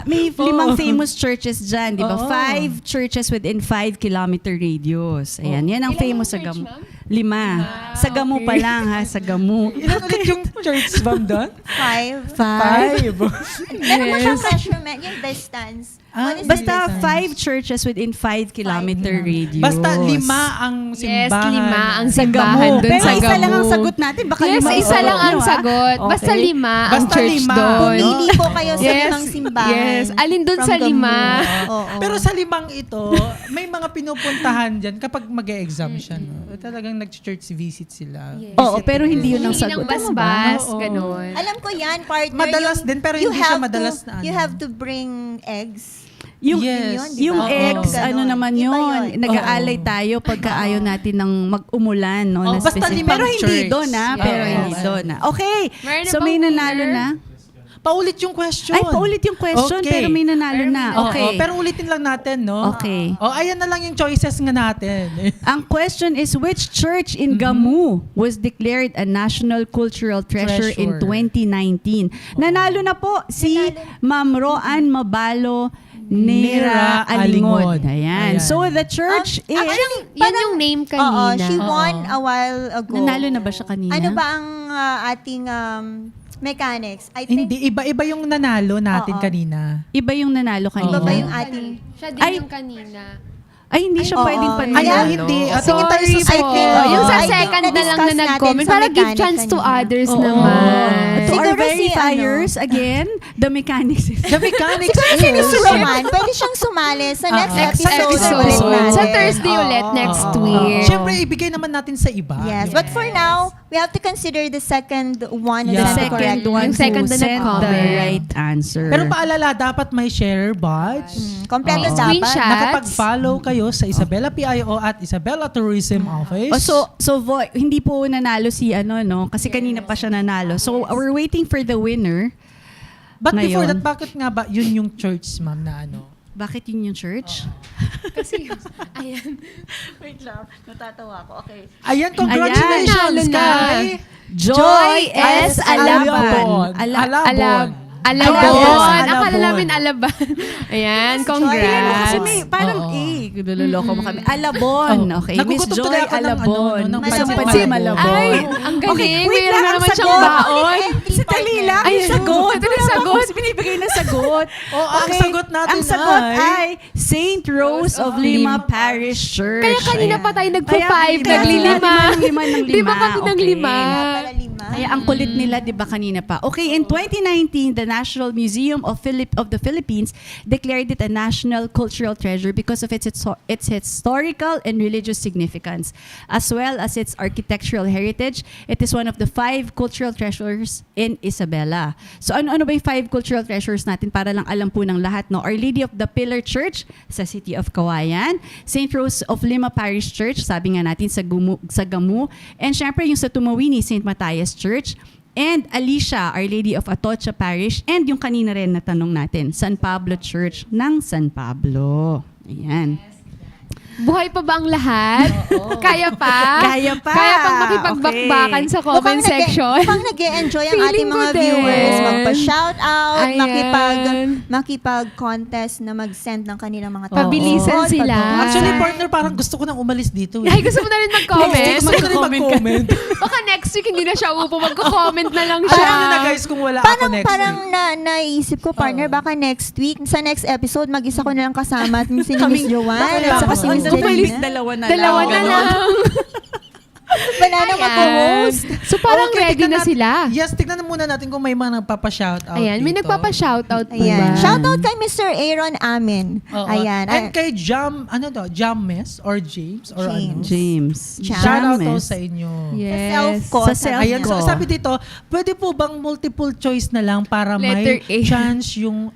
may limang famous churches dyan, di ba? Oo. 5 churches within 5-kilometer radius. Ayan, yan ang Ilang famous sa church, Gamu. ma'am? 5. Sa Gamu pa lang ha, sa Gamu. Ilan ulit yung church bam doon? 5. 5. Meron mo siyang measurement, yung distance. Ah, What is Basta the distance? 5 churches within 5-kilometer radius. Basta 5 ang Yes, simbahan. 5 ang sa simbahan Gamu. dun Pero sa isa Gamu. lang ang sagot natin. Baka Yes, 5 isa lang ang sagot. Basta 5 ang Basta church 5. doon. Pumili po kayo sa Yes, limang simbahan. yes. Alin dun from sa Gamu. 5? Oo. Pero sa 5 ito, may mga pinupuntahan dyan kapag mag-e-exam siya. No? Talagang nag-church visit sila. Yes. Oo, pero hindi yun ang Hindi sagot. lang basbas, Oo. ganun. Alam ko yan, partner. Madalas yung din, pero you hindi siya have madalas to, na ano. You have to bring eggs. Yung, Yes. Yun, di yung ba? eggs, Oo. ano Ganon. naman Iba yun. yun. Nag-aalay tayo pagka ayaw natin ng mag-umulan. No, Oo, na basta specific. limang Pero hindi church. doon ha. Yes. Pero hindi Yes. doon ha. Okay. Meron na So bang may nanalo winner? na. Paulit yung question. Ay, paulit yung question, Okay. pero may nanalo na. Oo, Okay. pero ulitin lang natin, no? Okay. Ayan na lang yung choices nga natin. Ang question is, which church in Gamu was declared a national cultural treasure in Treasure. 2019? Nanalo na po si Ma'am Roan Mabalo Nera Nera Alingod. Alingod. Ayan. Ayan. So the church is... Actually, Yan yung name kanina. Oo, she won a while ago. Nanalo na ba siya kanina? Ano ba ang ating mechanics? I think, Hindi, iba-iba yung nanalo natin Oo. kanina. Iba yung nanalo kanina. iba ba yung ating... Siya din Ay. yung kanina. Ay, hindi siya Oo. pwedeng Ay, panalo. Ay, hindi. Tingin tayo sa Sorry second. po. Yung sa I think second na lang na-discuss na natin nag-comment. sa Para give mechanic chance to kanina. others Oo. naman. To our Siguro si, verifiers, again, the mechanics is... The mechanics Siguro si Miss is... Roman, pwede siyang sumali sa next Sa episode. episode. ulit natin. Sa Thursday ulit next week. Siyempre, ibigay naman natin sa iba. Yes, but for now, we have to consider the second one. Yeah. that's The second correct. one Yung second who na sent the nag-comment. right answer. Pero paalala, dapat may share badge. Kompleto Oo. dapat. Screenshot. Nakapag-follow kayo sa Isabela PIO at Isabela Tourism Office. Hindi po nanalo si kasi kanina pa siya nanalo. So we're waiting for the winner. But before ngayon. that, bakit nga ba yun yung church, ma'am, na ano? Bakit yun yung church? Kasi, ayan. Wait lang, natatawa ko. Okay. Ayan, congratulations, Ayan, nanalo na. kay Joy S. Alabon. Alabon. Alabon. Alabon. Akala namin Alaban. Ayan, Kasi congrats. may parang Oo. niloloko mo kami. Alabon. Oo. Okay, Miss Nagugutom Joy tuloy ako ng Alabon. ng Miss pansit Malabon. Malabon. Ay, ang galing. Okay, wait Mayroon lang, na ang naman siyang sagot. baon. Entry Dali partner. lang, Ay, yung sagot. ito yung Wala sagot. pa kasi binibigay na sagot. Oh, ang sagot natin ang sagot ay- ay St. Rose of Lima Parish Church. Kaya kanina Ayan. pa tayo Kaya nagpo-5, kaya naglilima. lima ng lima. Di ba kami Okay. naglima? Para lima. Kaya ang kulit nila, di ba kanina pa? Okay, in 2019, the National Museum of the Philippines declared it a national cultural treasure because of its historical and religious significance, as well as its architectural heritage. It is one of the 5 cultural treasures in Isabela. So ano ba yung 5 cultural treasures natin para lang alam po ng lahat, no? Our Lady of the Pillar Church sa City of Kawayan, St. Rose of Lima Parish Church, sabi nga natin sa Gamu, and syempre yung sa Tumawini, St. Matthias Church, and Alicia, Our Lady of Atocha Parish, and yung kanina rin na tanong natin, San Pablo Church ng San Pablo. Ayan. Buhay pa ba ang lahat? Kaya pa? Kaya pa. Kaya pang makipagbakbakan sa comment section? Mukhang nag-e-enjoy ang Feeling ating mga ko din. viewers. Magpa-shoutout, Ayan. makipag-contest na mag-send ng kanilang mga Pabilisan tagpo. sila. Actually, partner, parang gusto ko nang umalis dito. Ay, gusto mo na rin mag-comment? Gusto ko na rin mag-comment. Baka next week hindi na siya upo. Magko-comment na lang siya. Parang na guys kung wala ako Parang, next parang week. naisip ko, partner, baka next week, sa next episode, mag-isa ko na lang kasama at si Miss Joanne at saka si Miss Umalis, Janina. dalawa na Dalawa na lang. lang. Wala nang Ayan. ako-host. So parang Okay, ready tignan na natin- sila. Yes, tignan na muna natin kung may mga nagpapa-shoutout Ayan, may dito. nagpapa-shoutout po Ayan. ba? Shoutout kay Mr. Aaron Amin. Oo. Ayan. And kay James or James or ano? James. Shoutout James. po sa inyo. Yes. Self ko. Sa self Ayan, so ko. sabi dito, pwede po bang multiple choice na lang para Letter may A. chance yung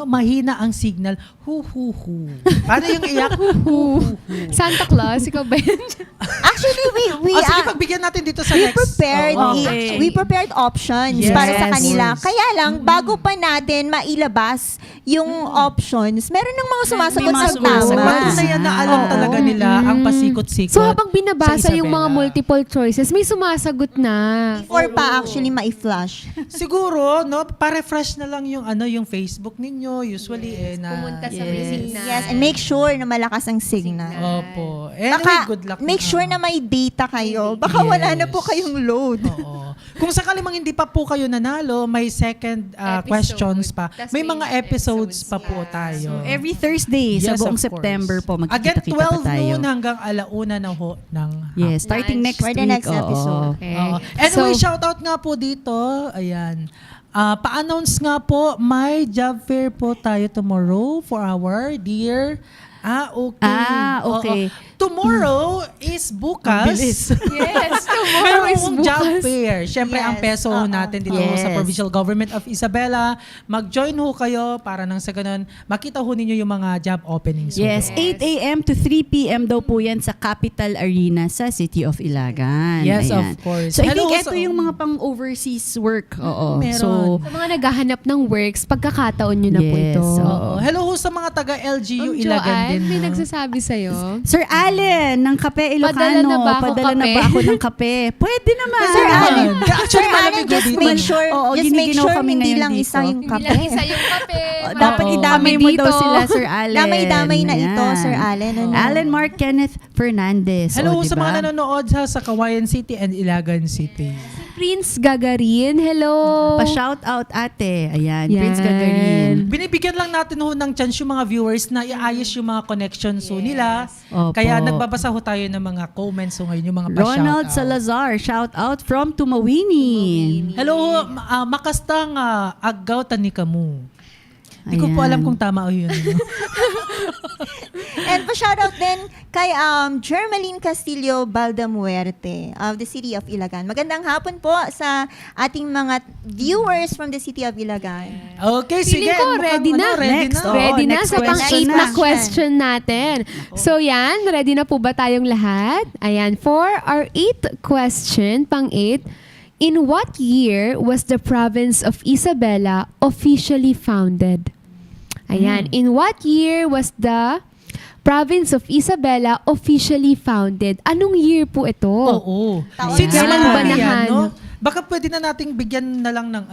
mahina ang signal? Hu. Paano yung iyak? Hu. Santa Claus, ikaw ba yun? Actually, we Sige, pagbigyan natin dito sa we next. prepared Oo. Okay. we prepared options Yes. para sa kanila. Yes. Kaya lang bago pa natin mailabas yung options, meron ng mga sumasagot May mga sa sumasagot. tama. Patunayan na alam Oo. talaga nila ang pasikot-sikot. So habang binabasa sa yung mga Isabela. multiple choices, may sumasagot na. Before pa actually mai-flush. Siguro, no, pa-refresh na lang yung Facebook ninyo usually Pumunta sa Yes. may signal. Yes, and make sure na malakas ang signal. Opo. Anyway, Baka good luck. make sure na may data kayo. Baka wala na po Yes. kayong load. Oo. Kung sakali mang hindi pa po kayo nanalo, may second questions pa. Tas May may mga episodes pa po tayo. Every Thursday sa Yes, buong of course. September po, Again, magkikita-kita pa 12 tayo. noon hanggang 1:00 na ho ng Yes, starting Lunch. next For the week. next episode. Okay. Oo. Anyway, So- shoutout nga po dito. Ayan. Pa-announce nga po, may job fair po tayo tomorrow for our dear. Okay. Okay. Tomorrow is bukas. Bilis. Yes, tomorrow is Merong job bukas. fair. Siyempre, Yes. ang peso ho natin dito Yes. sa Provincial Government of Isabela. Mag-join ho kayo para nang sa ganun, makita ho ninyo yung mga job openings. ho Yes, doon. 8 a.m. to 3 p.m. daw po yan sa Capital Arena sa City of Ilagan. Yes, Ayan. of course. So, I Hello, think ito so- yung mga pang-overseas work. Oo. Meron. So, Sa mga naghahanap ng works, pagkakataon nyo na po Yes, ito. Oo. Hello ho sa mga taga-LGU Ang Ilagan Joanne, din. may no? nagsasabi sa'yo. Sir Allen ng Kape Ilocano. Padala na ba ako Padala na kape? ba ako ng kape? Pwede naman. Sir Allen, Actually, Sir Allen, malamig just dito. make sure, Oo, just make giniginaw sure kami hindi ngayon lang dito. isa yung Hindi kape. lang isa yung kape. Dapat Oo. idamay Kami mo daw dito. sila, Sir Allen. Damay-damay na ito, Ayan. Sir Allen. Ano? Allen Mark Kenneth Fernandez. Hello O, sa diba? mga nanonood sa Kawayan City and Ilagan City. Prince Gagarin, hello. Pa-shout out ate. Ayan, Yan. Prince Gagarin. Binibigyan lang natin ho ng chance yung mga viewers na iayos yung mga connections ho nila. Opo. Kaya nagbabasa ho tayo ng mga comments ho ngayon, yung mga Ronald pa-shoutout. Salazar, shout out from Tumawini. Hello ho, makastang agaw tanikamu. Hindi ko po Ayan. alam kung tama o yun. And pa-shoutout din kay Jermeline Castillo Baldamuerte of the City of Ilagan. Magandang hapon po sa ating mga viewers from the City of Ilagan. Okay, sige. Feeling ko mukhang ready na. Next, na. oo. Ready na next sa pang-8 question na na. question natin. So yan, ready na po ba tayong lahat? Ayan, for our 8th question, pang-8, in what year was the province of Isabela officially founded? Ayan, in what year was the province of Isabela officially founded? Anong year po ito? Oo. Taon Since na. marami Banahan. yan, no? Baka pwede na nating bigyan na lang ng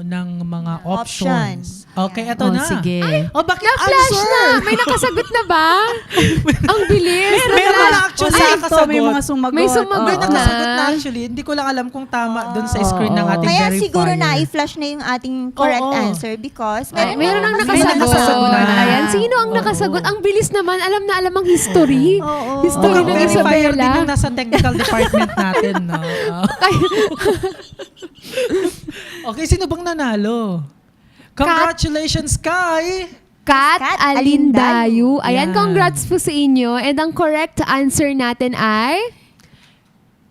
ng mga options. Okay, eto na. Sige. Oh, bakit Na-flash answer? na! May nakasagot na ba? Ang bilis! Meron Na-flash. na actually Ay, nakasagot. may mga sumagot. May sumagot May na. nakasagot na actually. Hindi ko lang alam kung tama doon sa screen ng ating Kaya verifier. siguro na i-flash na yung ating correct Oo. answer because Ay, meron ang May nakasagot. nakasagot na. Ayan, sino ang Oo. nakasagot? Ang bilis naman. Alam na alam ang history. Oo. History Baka ng verifier din Isabela. yung nasa technical department natin, no? Okay, sino bang nanalo? Congratulations, Kai! Kat Kat Alindayu. Alindayu. Ayan, Yan. congrats po sa inyo. And ang correct answer natin ay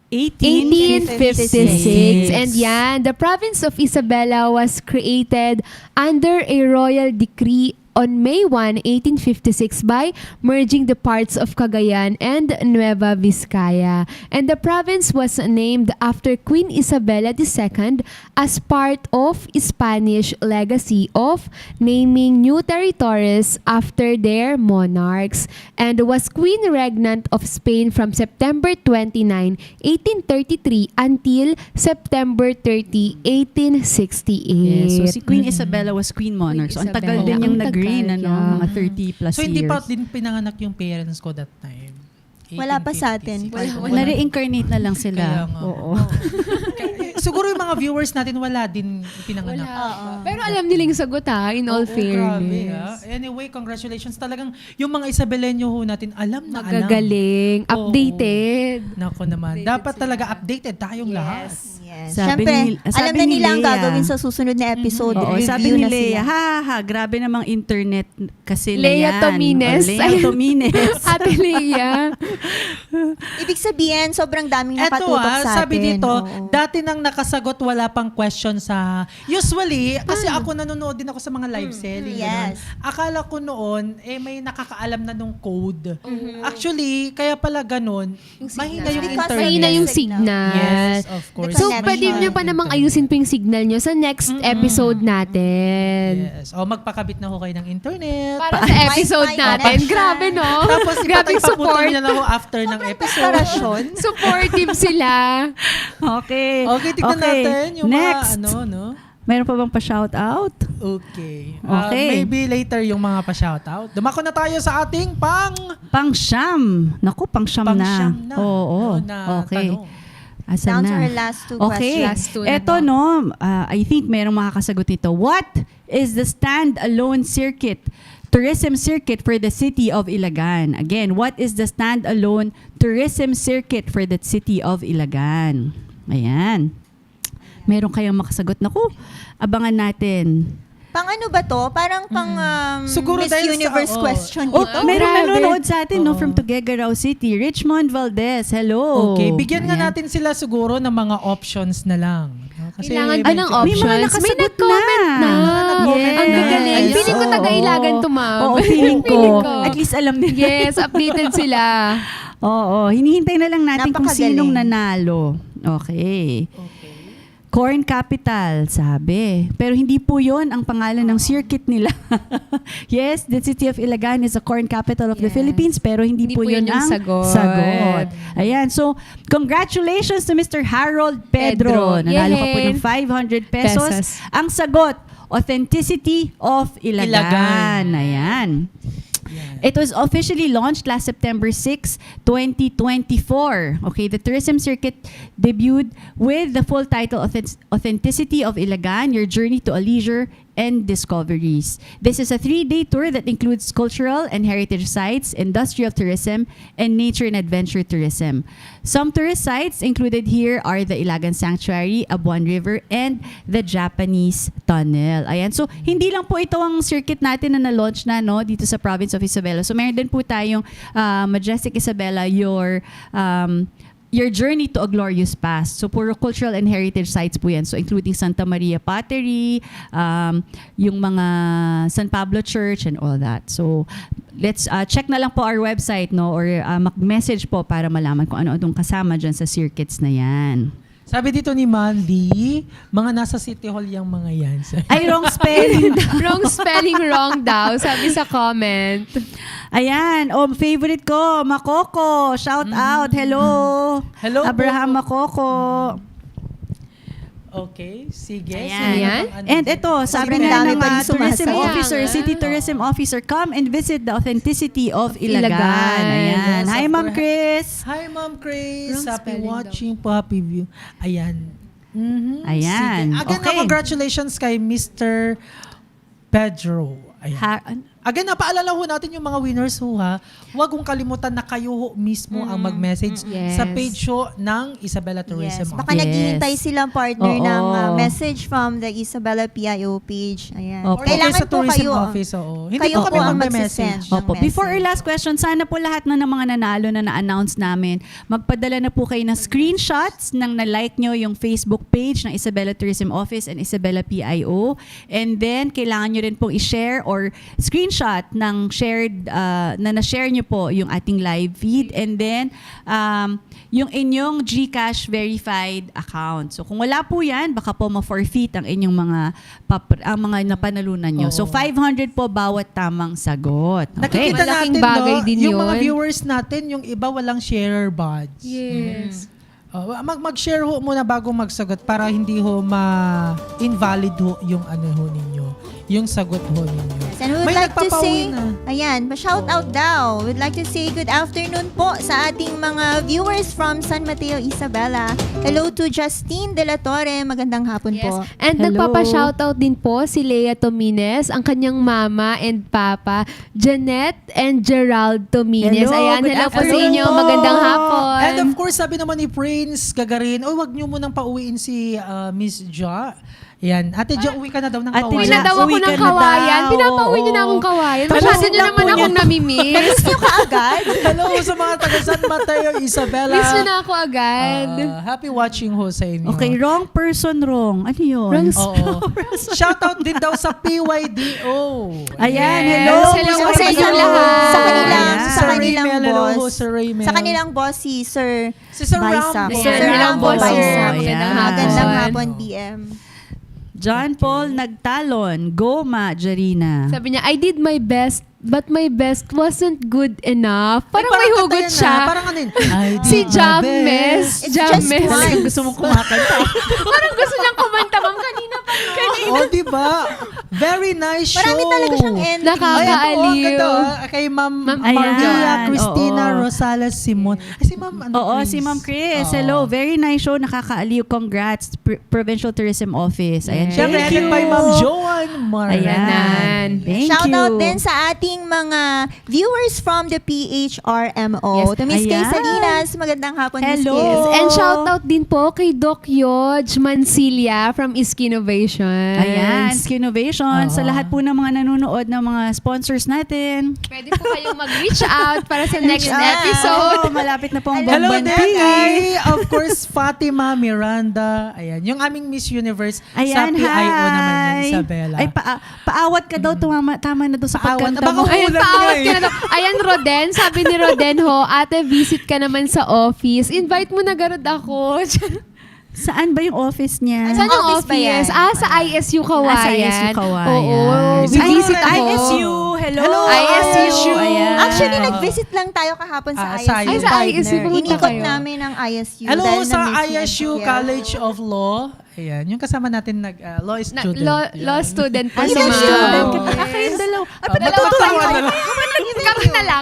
1856. And yan, the province of Isabela was created under a royal decree on May 1, 1856 by merging the parts of Cagayan and Nueva Vizcaya. And the province was named after Queen Isabella II as part of Spanish legacy of naming new territories after their monarchs, and was Queen Regnant of Spain from September 29, 1833 until September 30, 1868. Yes, so si Queen Isabella was Queen Monarch. So, ang tagal Isabella. din yung Ang nag-reign, tagal, ano? yeah. Mga 30 plus So, hindi years. pa din pinanganak yung parents ko that time. Wala pa sa atin. 1856. Na-reincarnate na lang Kaya sila. nga. Oo. Siguro yung mga viewers natin wala din pinanganak. Pero alam nila yung sagot in all Oo, grabe, fairness. Anyway, congratulations. Talagang yung mga Isabelenyo ho natin, alam na alam. Magagaling. Oo. Updated. Nako naman. Dapat talaga updated tayong lahat. Yes. Sabi Siyempre, sabi alam na ni nila ang Lea. gagawin sa susunod na episode. Oo, Review sabi ni na Lea, sila. grabe namang internet kasi na Lea yan. Tomines. O, Lea Tomines. Ate Lea. Ibig sabihin, sobrang daming Eto nakatutok sa atin. sabi dito, Oo. dati nang nakasagot, wala pang question sa... Usually, kasi ako nanonood din ako sa mga live selling. Yes. Ganun. Akala ko noon, may nakakaalam na nung code. Actually, kaya pala ganun, mahina yung Because internet. Mahina yung signal. Yes, of course. So, Connection. pwede nyo pa namang ayusin po yung signal nyo sa next episode natin. Yes. O, magpakabit na ho kayo ng internet. Para sa episode Wi-Fi natin. connection. Grabe, no? Tapos, Grabing ipatay-paputol support. niya na ho after ng episode. Preparasyon. Supportive sila. Okay. Okay, tignan natin yung Next. mga ano. Mayroon pa bang pa-shoutout? Okay. Okay. Maybe later yung mga pa-shoutout. Dumako na tayo sa ating Pang-siyam. Naku, pang-siyam na. pang-siyam na. Oo. Ano na Okay. tanong. Asan Down to na? our last two Okay. questions. Last two na Eto, to. no, I think merong makakasagot nito. What is the stand-alone circuit, tourism circuit for the city of Ilagan? Again, what is the stand-alone tourism circuit for the city of Ilagan? Ayan. Meron kayong makasagot. Naku, abangan natin. Pang ano ba to? Parang pang Siguro Miss dahil sa- Universe oo. question Oh, ito. meron Grabe. nanonood sa atin, no, Oo. from Tuguegarao City. Richmond Valdez, hello. Okay, bigyan nga Ayan. natin sila siguro ng mga options na lang. Kasi Kailangan medyo- anong May mga options? May nakasagot nag-comment na. Yes. Ang gagaling. Feeling ko Oo. taga-Ilagan to, ma'am. Oo, feeling ko. Feeling ko. At least alam nila. Yes, updated sila. Oo, hinihintay na lang natin kung Napakagaling. sinong nanalo. Okay. Corn Capital, sabi. Pero hindi po yon ang pangalan ng circuit nila. Yes, the city of Ilagan is a corn capital of the Yes. Philippines, pero hindi po yun yung ang sagot. Ayan, so congratulations to Mr. Harold Pedro. Pedro. Nanalo ka po Yay! ng 500 pesos. Pesos. Ang sagot, Authenticity of Ilagan. Ilagan. Ayan. Yan. It was officially launched last September 6, 2024. Okay, the tourism circuit debuted with the full title Authenticity of Ilagan, Your Journey to a Leisure and Discoveries. This is a 3-day tour that includes cultural and heritage sites, industrial tourism, and nature and adventure tourism. Some tourist sites included here are the Ilagan Sanctuary, Abuan River, and the Japanese Tunnel. Ayan, so hindi lang po ito ang circuit natin na na-launch na, no, dito sa province of Isabela. So meron din po tayong Majestic Isabela, your journey to a glorious past. So, puro cultural and heritage sites po yan. So, including Santa Maria Pottery, yung mga San Pablo Church and all that. So, let's check na lang po our website, no? Or mag-message po para malaman kung ano-anong kasama dyan sa circuits na yan. Sabi dito ni Mandy, mga nasa City Hall yung mga yan. Ay, wrong spelling. Wrong spelling wrong daw, sabi sa comment. Ayan, favorite ko, Makoko. Shout out. Hello. Hello po. Abraham Makoko. Okay, sige. Ayan. Sino Ayan. pang ano And dyan? ito, sabi Sobrang nga dami ng pa rin tourism sumasaya. officer, Kaya city nga. tourism officer, come and visit the authenticity of Ilagan. Ilagan. Ayan. Yes, Hi, of Ma'am course. Chris. Hi, Ma'am Chris. Wrong Happy spelling watching po. Happy view. Ayan. Ayan. Sige. Again, Okay. congratulations kay Mr. Pedro. Ayan. Again, napaalala ho natin yung mga winners ho ha. Huwag kong kalimutan na kayo ho mismo ang mag-message Yes. sa page ho ng Isabela Tourism Yes. Baka Office. naghihintay silang partner Oo. ng message from the Isabela PIO page. Ayan. Opo. Or kaya Kailangan sa po tourism kayo. office, oo. Hindi Kayo po kami po ang magme-message. magsisend. ng Opo. Before our message. last question, sana po lahat ng mga nanalo na na-announce namin, magpadala na po kayo ng screenshots ng na-like nyo yung Facebook page ng Isabela Tourism Office and Isabela PIO. And then, kailangan nyo rin pong i-share or screenshot ng shared, na na-share nyo po yung ating live feed. And then, yung inyong GCash verified account. So, kung wala po yan, baka po ma-forfeit ang inyong ang mga napanalunan nyo. So, 500 po bawat tamang sagot. Okay? Nakikita Malaking natin, bagay no, din yung mga yun. viewers natin, yung iba walang sharer badge. Yes. Mag-share ho muna bago magsagot para hindi ho ma-invalid ho yung ano ho ninyo, yung sagot ho ninyo. And we would May like to nagpapauwi say, na. ayan, pa-shout out daw. We'd like to say good afternoon po sa ating mga viewers from San Mateo, Isabela. Hello to Justine De La Torre. Magandang hapon Yes. po. And Hello. nagpapa-shoutout din po si Lea Tomines, ang kanyang mama and papa, Janet and Gerald Tomines. Hello, Ayan, good hello po sa afternoon inyo. po. Magandang hapon. And of course, sabi naman ni Prince Gagarin, wag niyo munang pauwiin si Miss Ja. Yan. Ate Jo, uwi ka na daw ng Ate kawayan. Uwi na daw ako Uwi ka ng na kawayan. daw. Pinapauwi niyo na Oo. akong kawayan. Tapos Masyado niyo lang naman po akong niya. namimiss. Miss nyo kaagad? Hello sa mga taga San Mateo, Isabela. Miss niyo na ako agad. Happy watching ho sa inyo. Okay, wrong person wrong. Ano yun? Wrong Oo. Shoutout din daw sa PYDO. Ayan, Yes. hello. Hello So, po sa sa inyo inyo lahat. lahat. Sa kanilang, Ayan. sa Sir kanilang Raymel, hello boss. ho, Sir Raymel. Sa kanilang boss, si Sir Si Sir Baisa. Rambo. Sir Rambo, Baisa. sir. Ayan. Magandang hapon. hapon, BM. John Paul Nagtalon. Goma, Jarina. Sabi niya, I did my best, but my best wasn't good enough. Parang may kanta hugot yan, siya. Parang ano yun? Si James. It's James. just one. Gusto mong kumakanta. Parang gusto niyang kumanta, ma'am. Kanina pa. Oh, diba? Very nice show. Marami talaga siyang entry. Nakaka- Ayan po, ang ganda, Aliw. kay Ma'am Ayan. Maria Cristina Oo. Rosales Simon. Ay, si Ma'am ano, Oo, Chris? si Ma'am Chris. Oo. Hello. Very nice show. Nakakaaliw. Congrats. Provincial Tourism Office. Ayan. Yes. Siyempre, Thank headed you. by Ma'am Joan Maranan. Ayan. Thank Shout you. out din sa ating mga viewers from the PHRMO. Yes. To Miss Kay Ayan. Salinas, magandang hapon, Miss Hello. Kay. Yes. And shout out din po kay Doc Yodge Mancilia from Iski Innovations. Ayan. Innovation. Sa Oo. lahat po ng mga nanonood ng mga sponsors natin. Pwede po kayong mag-reach out para sa next out. episode. Oh, malapit na po ang Hello Bomban din Tea. kay, of course, Fatima Miranda. Ayan, yung aming Miss Universe sa Ayan, PIO hi. naman yan, Isabela. Ay, paawat ka daw. Tama na daw sa Paawat. pagkanta Baka mo. Ayan, Ulan paawat nga ka na daw. Ayan, Roden. Sabi ni Roden ho, ate, visit ka naman sa office. Invite mo na garod ako. Saan ba yung office niya? Saan yung Office ba yan? office? Sa ISU Kawayan. sa ISU Kawayan. Oo. Yes. Visit Ay, ako. ISU. Hello. Hello, ISU. Ayan. Actually, nag-visit lang tayo kahapon sa ISU. Ay, sa ISU pumunta Inikot kayo. namin ang ISU. Hello dahil sa na-miss niya ISU siya. College of Law. Ayan, yung kasama natin law student. Law student po Ay, si law ma'am. student. Kayong dalaw.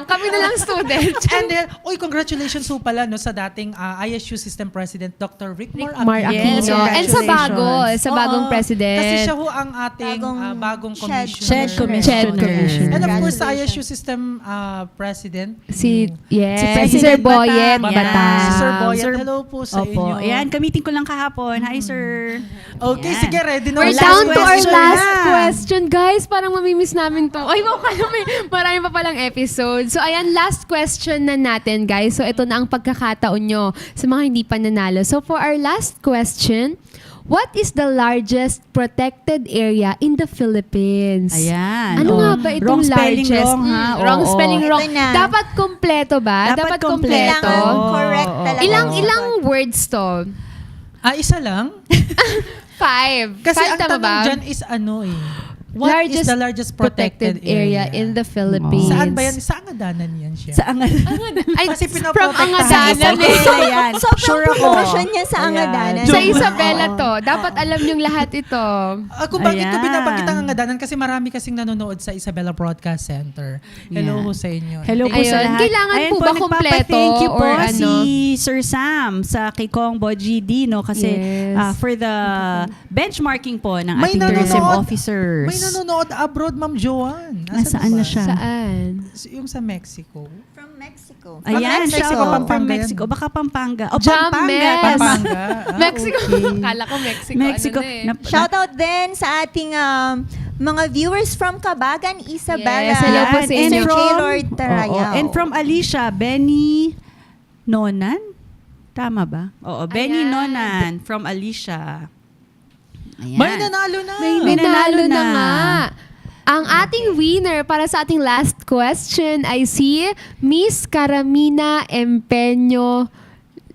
Kami na lang student. And then, congratulations po pala no, sa dating ISU System President Dr. Rick Mar Aquino. Yes, Aquino. And sa congratulations. bagong Oo, president. Kasi siya ho ang ating bagong commissioner. Shed commissioner. And of course, sa Congratulations. ISU System President. Si President Sir Boyet Batang. Batang. Si Sir Boyet. Sir- Hello po sa Opo. inyo. Ayan, gamitin ko lang kahapon. Hi, sir. Okay, Ayan. sige, ready na. We're Last down to our question last na. question, guys. Parang mamimiss namin to. Ay, marami pa palang episode. So, ayan, last question na natin, guys. So, ito na ang pagkakataon nyo sa mga hindi pa nanalo. So, for our last question, what is the largest protected area in the Philippines? Ayan. Ano Oh. nga ba itong Wrong spelling largest? wrong, ha? Wrong Oo. spelling wrong. Ito na. Dapat kompleto ba? Dapat kompleto. Kailangan Oo. correct talaga. Ilang words to? Isa lang? 5. Kasi ang tama tanong ba? dyan is ano eh. What is the largest protected area? in the Philippines? Saan ba yan? Sa Angadanan yan siya. Sa ang Ay, Kasi from pinoprotektahan Angadanan ko. eh. yan. Sobrang Sure ako. promotion niya sa Ayan. Angadanan. Sa Isabela to. Dapat alam niyong lahat ito. Kung bakit ko Ayan. binabanggit ang Angadanan kasi marami kasing nanonood sa Isabela Broadcast Center. Hello Yan. ho sa inyo. Hello po Ayun. sa lahat. Kailangan Ayan po ba kumpleto Thank you po or ano? si Sir Sam sa Kikongbo GD, no? Kasi Yes. for the benchmarking po ng May ating tourism nanonood. officers. May nanonood abroad, Ma'am Joanne? Nasaan na siya? Saan? Yung sa Mexico. From Mexico. Ayan, Mexico. shout out from Pampanga yan. Mexico. Baka Pampanga. O, Jam Pampanga. Mess. Pampanga. Mexico. Okay. Kala ko Mexico. Mexico. Ano na eh. Shout out din sa ating mga viewers from Cabagan, Isabela. Yes, hello po sa Mr. inyo. J. Tarayao. And from Alicia, Benny Nonan? Tama ba? Oo, Benny Ayan. Nonan from Alicia. Ayan. May nanalo na. May nanalo na na. nga. Ang ating winner para sa ating last question ay si Miss Caramina Empeño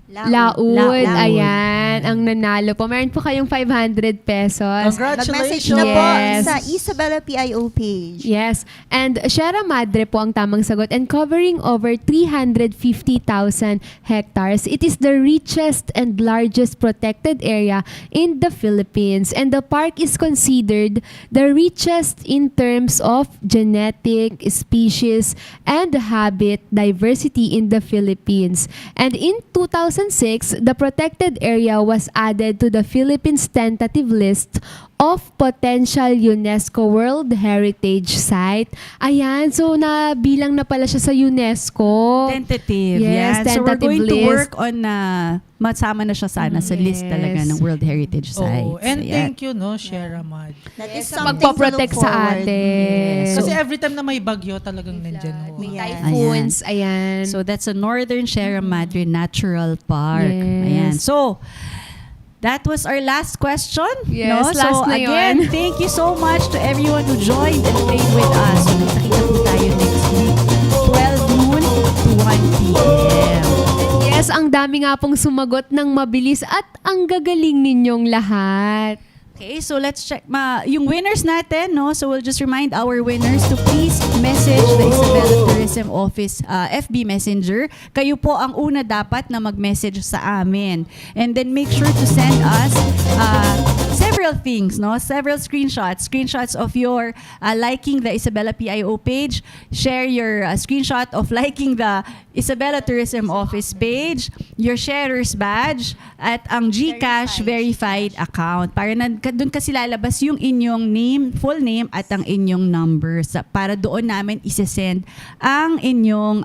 Laud. Ayan, ang nanalo po. Meron po kayong 500 pesos. Mag-message Congratulations. na po Yes. sa Isabela PIO page. Yes. And Sierra Madre po ang tamang sagot and covering over 350,000 hectares. It is the richest and largest protected area in the Philippines. And the park is considered the richest in terms of genetic, species, and habitat diversity in the Philippines. And in 2006, the protected area was added to the Philippines tentative list of potential UNESCO World Heritage Site. Ayan, so nabilang na pala siya sa UNESCO. Tentative. Yes, Yan. So we're tentative going to list. work on masama na siya sana sa list talaga Yes. ng World Heritage Sites. Oh, and Ayan. thank you, no, Sierra Mad. That is Sa something magpaprotect to look sa forward. atin. Kasi every time na may bagyo, talagang nandyan ho. May Ayan. typhoons, ayan. So that's a Northern Sierra Madre Natural Park. Yes. Ayan. So that was our last question. Yes, no? last so na again, yun. thank you so much to everyone who joined and played with us. So nakita po tayo next week, 12 noon to 1 p.m. Yes, ang dami nga pong sumagot ng mabilis at ang gagaling ninyong lahat. Okay, so let's check yung winners natin, no? So we'll just remind our winners to please message the Isabela Tourism Office FB Messenger. Kayo po ang una dapat na mag-message sa amin. And then make sure to send us several things, no? Several screenshots. Screenshots of your liking the Isabela PIO page. Share your screenshot of liking the Isabela Tourism Office page, your sharer's badge, at ang GCash verified account. Para doon kasi lalabas yung inyong name, full name, at ang inyong numbers. Para doon namin isesend ang inyong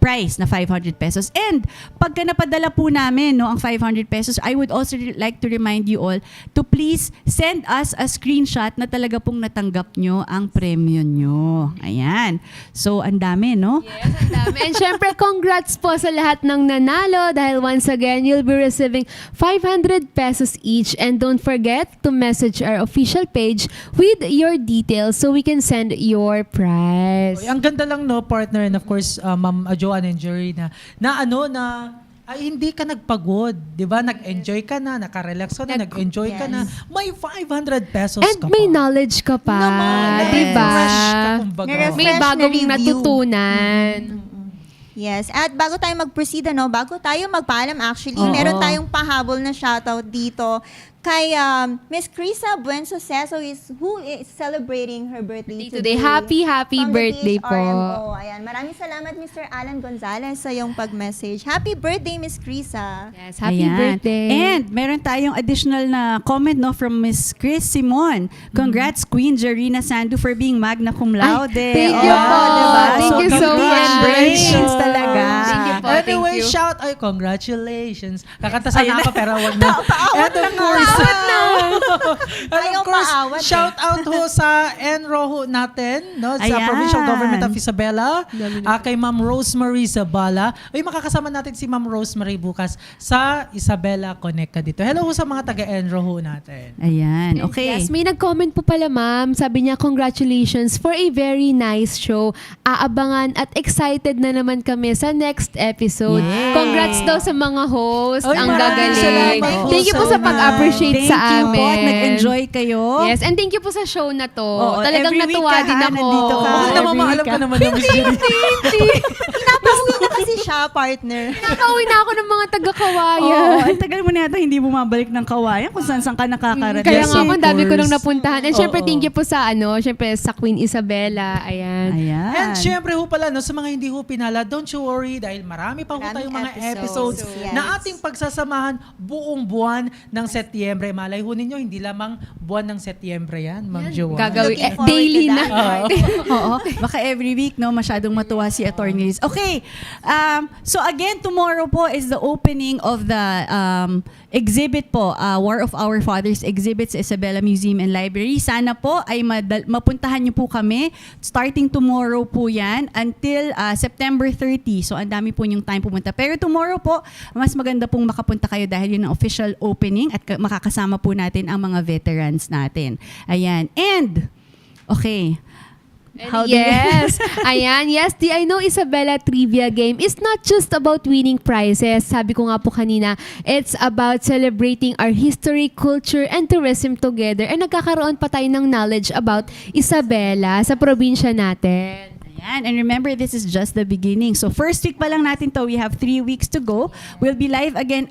price na 500 pesos. And pagka napadala po namin ang 500 pesos, I would also like to remind you all to please send us a screenshot na talaga pong natanggap nyo ang premyo nyo. Ayan. So, ang dami, no? Yes, ang dami. And syempre, congrats po sa lahat ng nanalo dahil once again, you'll be receiving 500 pesos each. And don't forget to message our official page with your details so we can send your prize. Oy, ang ganda lang, no, partner, and of course, Ma'am Joanne and Jerry, ay, hindi ka nagpagod, di ba? Nag-enjoy ka na, nakarelax ka na, nag-enjoy ka na, may 500 pesos And ka may pa. knowledge ka pa, Naman, di ba? fresh ka, kumbaga. Nare- May Fresh bagong na review. natutunan. Yes. At bago tayo mag-proceed, bago tayo magpaalam actually, Oo. meron tayong pahabol na shoutout dito kay Miss Crisa Buenso Ceso who is celebrating her birthday Today. Happy from the birthday po. PHRMO. Ayan. Maraming salamat, Mr. Alan Gonzalez, sa iyong pag-message. Happy birthday, Miss Crisa. Yes, happy Ayan. birthday. And meron tayong additional na comment, no, from Miss Chris Simon. Congrats, Queen Jarina Sandu, for being magna cum laude. thank you po. Diba? Thank you so much. Congratulations talaga. Thank you po. Anyway, thank you. shout, ay, congratulations. Kakanta sana ako, pero wag na. Paawat And of na nga. course, and Ayaw of course, paawat eh. shout out ho sa Enro ho natin, no, sa Ayan. Provincial Government of Isabela, kay Ma'am Rosemary Zabala. Ay, makakasama natin si Ma'am Rosemary bukas sa Isabela Connect ka dito. Hello ho sa mga taga-Enro ho natin. Ayan, okay. Yes, may nag-comment po pala, ma'am. Sabi niya, congratulations for a very nice show. Aabangan at excited na naman kami sa next episode. Yay. Congrats daw sa mga host. Ay, Ang maraming gagaling. salamat po Thank you po sa sa pag-appreciate Thank sa you amin. po at nag-enjoy kayo. Yes, and thank you po sa show na to. Oo, Talagang every week natuwa ka, din ha? ako. Nandito ka. Huwag every naman week maalam ka. ka naman ng Miss Jerry. Pinapauwi na kasi siya. siya, partner. Nakauwi na ako ng mga taga-kawayan. Oo, ang tagal mo na yata hindi bumabalik ng kawayan kung saan ka nakakarating. Kaya nga po, ang dami ko nang course. napuntahan. And syempre, Oo. thank you po sa syempre sa Queen Isabella. Ayan. Ayan. And syempre ho pala, no, sa mga hindi ho pinala, don't you worry dahil marami pa ho Maraming tayong mga episodes. episodes Yes. na ating pagsasamahan buong buwan ng Setyembre. Malay ho ninyo, hindi lamang buwan ng Setyembre yan, Ma'am Joanne. Gagawin. Looking forward Daily to na. that. Oo, baka every week, no, masyadong matuwa si Attorney Liz. Okay, so again, tomorrow po is the opening of the exhibit po, War of Our Fathers exhibit sa Isabela Museum and Library. Sana po ay mapuntahan niyo po kami. Starting tomorrow po yan until September 30. So, ang dami po yung time pumunta. Pero tomorrow po, mas maganda pong makapunta kayo dahil yun ang official opening at makakasama po natin ang mga veterans natin. Ayan. And, okay. How do you- Yes. Ayan. Yes, the I Know Isabella Trivia Game is not just about winning prizes. Sabi ko nga po kanina, it's about celebrating our history, culture, and tourism together. And nagkakaroon pa tayo ng knowledge about Isabela sa probinsya natin. Ayan. And remember, this is just the beginning. So, first week pa lang natin to. We have 3 weeks to go. We'll be live again,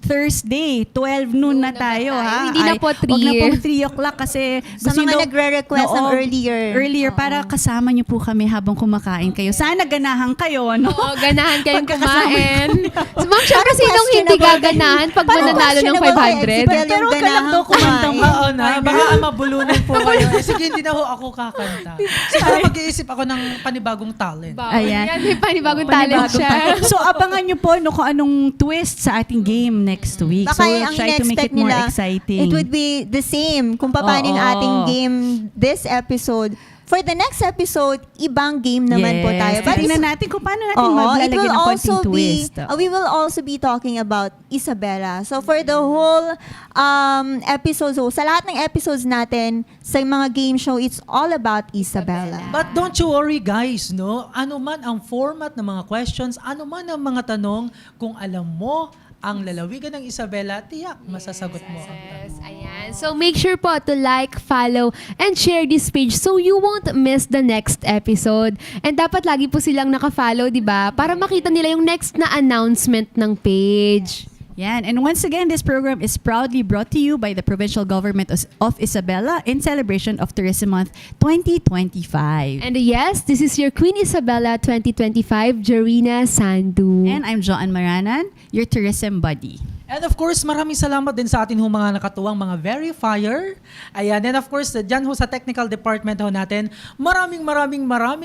Thursday, 12 noon na tayo, ha? Hindi na po Wag na 3. pong 3 o'clock kasi Sa gusto mga nyo- nagre-request ng Oo, earlier. para kasama nyo po kami habang kumakain kayo. Sana ganahan kayo, no? Oo, ganahan kayong Pagkakasama. kumain. So, ma'am, syempre, sinong hindi gaganahan pag mananalo ng 500? Pero ka lang daw kumanta mo. Oo na, baka mabulunan po kayo. Eh, sige, hindi na ho ako kakanta. Siguro mag-iisip ako ng panibagong talent. Ayan. Yan, may panibagong talent Panibagong siya. talent. So, abangan nyo po no, kung anong twist sa ating game next week. Baka So, we'll ang try to make in-expect it more nila, exciting. it would be the same kung paano yung Oo. ating game this episode. For the next episode, ibang game naman po tayo. But Tingnan natin kung paano natin Oo, it maglalagay will ng konting also be, twist. we will also be talking about Isabela. So for the whole episodes, so sa lahat ng episodes natin, sa mga game show, it's all about Isabela. But don't you worry guys, no? Ano man ang format ng mga questions, ano man ang mga tanong, kung alam mo ang lalawigan ng Isabela, tiyak masasagot mo ang tanong. Yes, ayan. So make sure po to like, follow, and share this page so you won't miss the next episode. And dapat lagi po silang naka-follow, di ba? Para makita nila yung next na announcement ng page. Yan. And once again, this program is proudly brought to you by the Provincial Government of Isabela in celebration of Tourism Month 2025. And yes, this is your Queen Isabella 2025, Jarina Sandu. And I'm Joanne Maranan, your tourism buddy. And of course, maraming salamat din sa atin ho mga nakatuwang mga verifier. Ayan, and of course, dyan ho sa technical department ho natin, maraming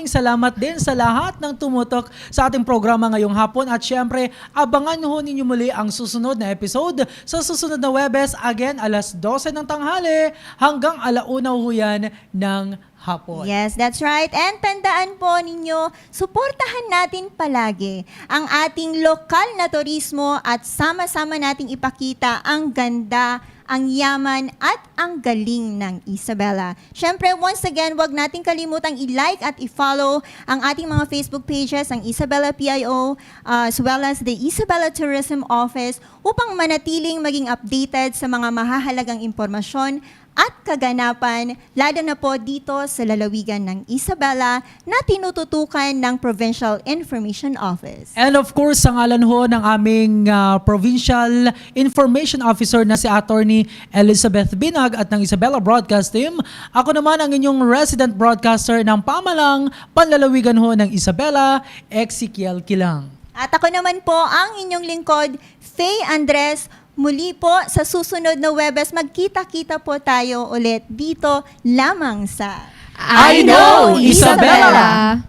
salamat din sa lahat ng tumutok sa ating programa ngayong hapon. At syempre, abangan ho ninyo muli ang susunod na episode sa susunod na Webes, again, alas 12 ng tanghali hanggang 1:00 ho yan ng hapon. Yes, that's right. And tandaan po ninyo, suportahan natin palagi ang ating lokal na turismo at sama-sama nating ipakita ang ganda, ang yaman at ang galing ng Isabela. Syempre, once again, wag nating kalimutang i-like at i-follow ang ating mga Facebook pages, ang Isabela PIO, as well as the Isabela Tourism Office upang manatiling maging updated sa mga mahahalagang impormasyon at kaganapan, lalo na po dito sa lalawigan ng Isabela na tinututukan ng Provincial Information Office. And of course, sa ngalan ho ng aming Provincial Information Officer na si Attorney Elizabeth Binag at ng Isabela Broadcast Team, ako naman ang inyong resident broadcaster ng pamalang panlalawigan ho ng Isabela, Ezekiel Kilang. At ako naman po ang inyong lingkod, Faye Andres. Muli po sa susunod na Webes, magkita-kita po tayo ulit dito lamang sa I Know Isabela!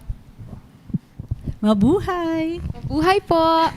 Mabuhay! Buhay po!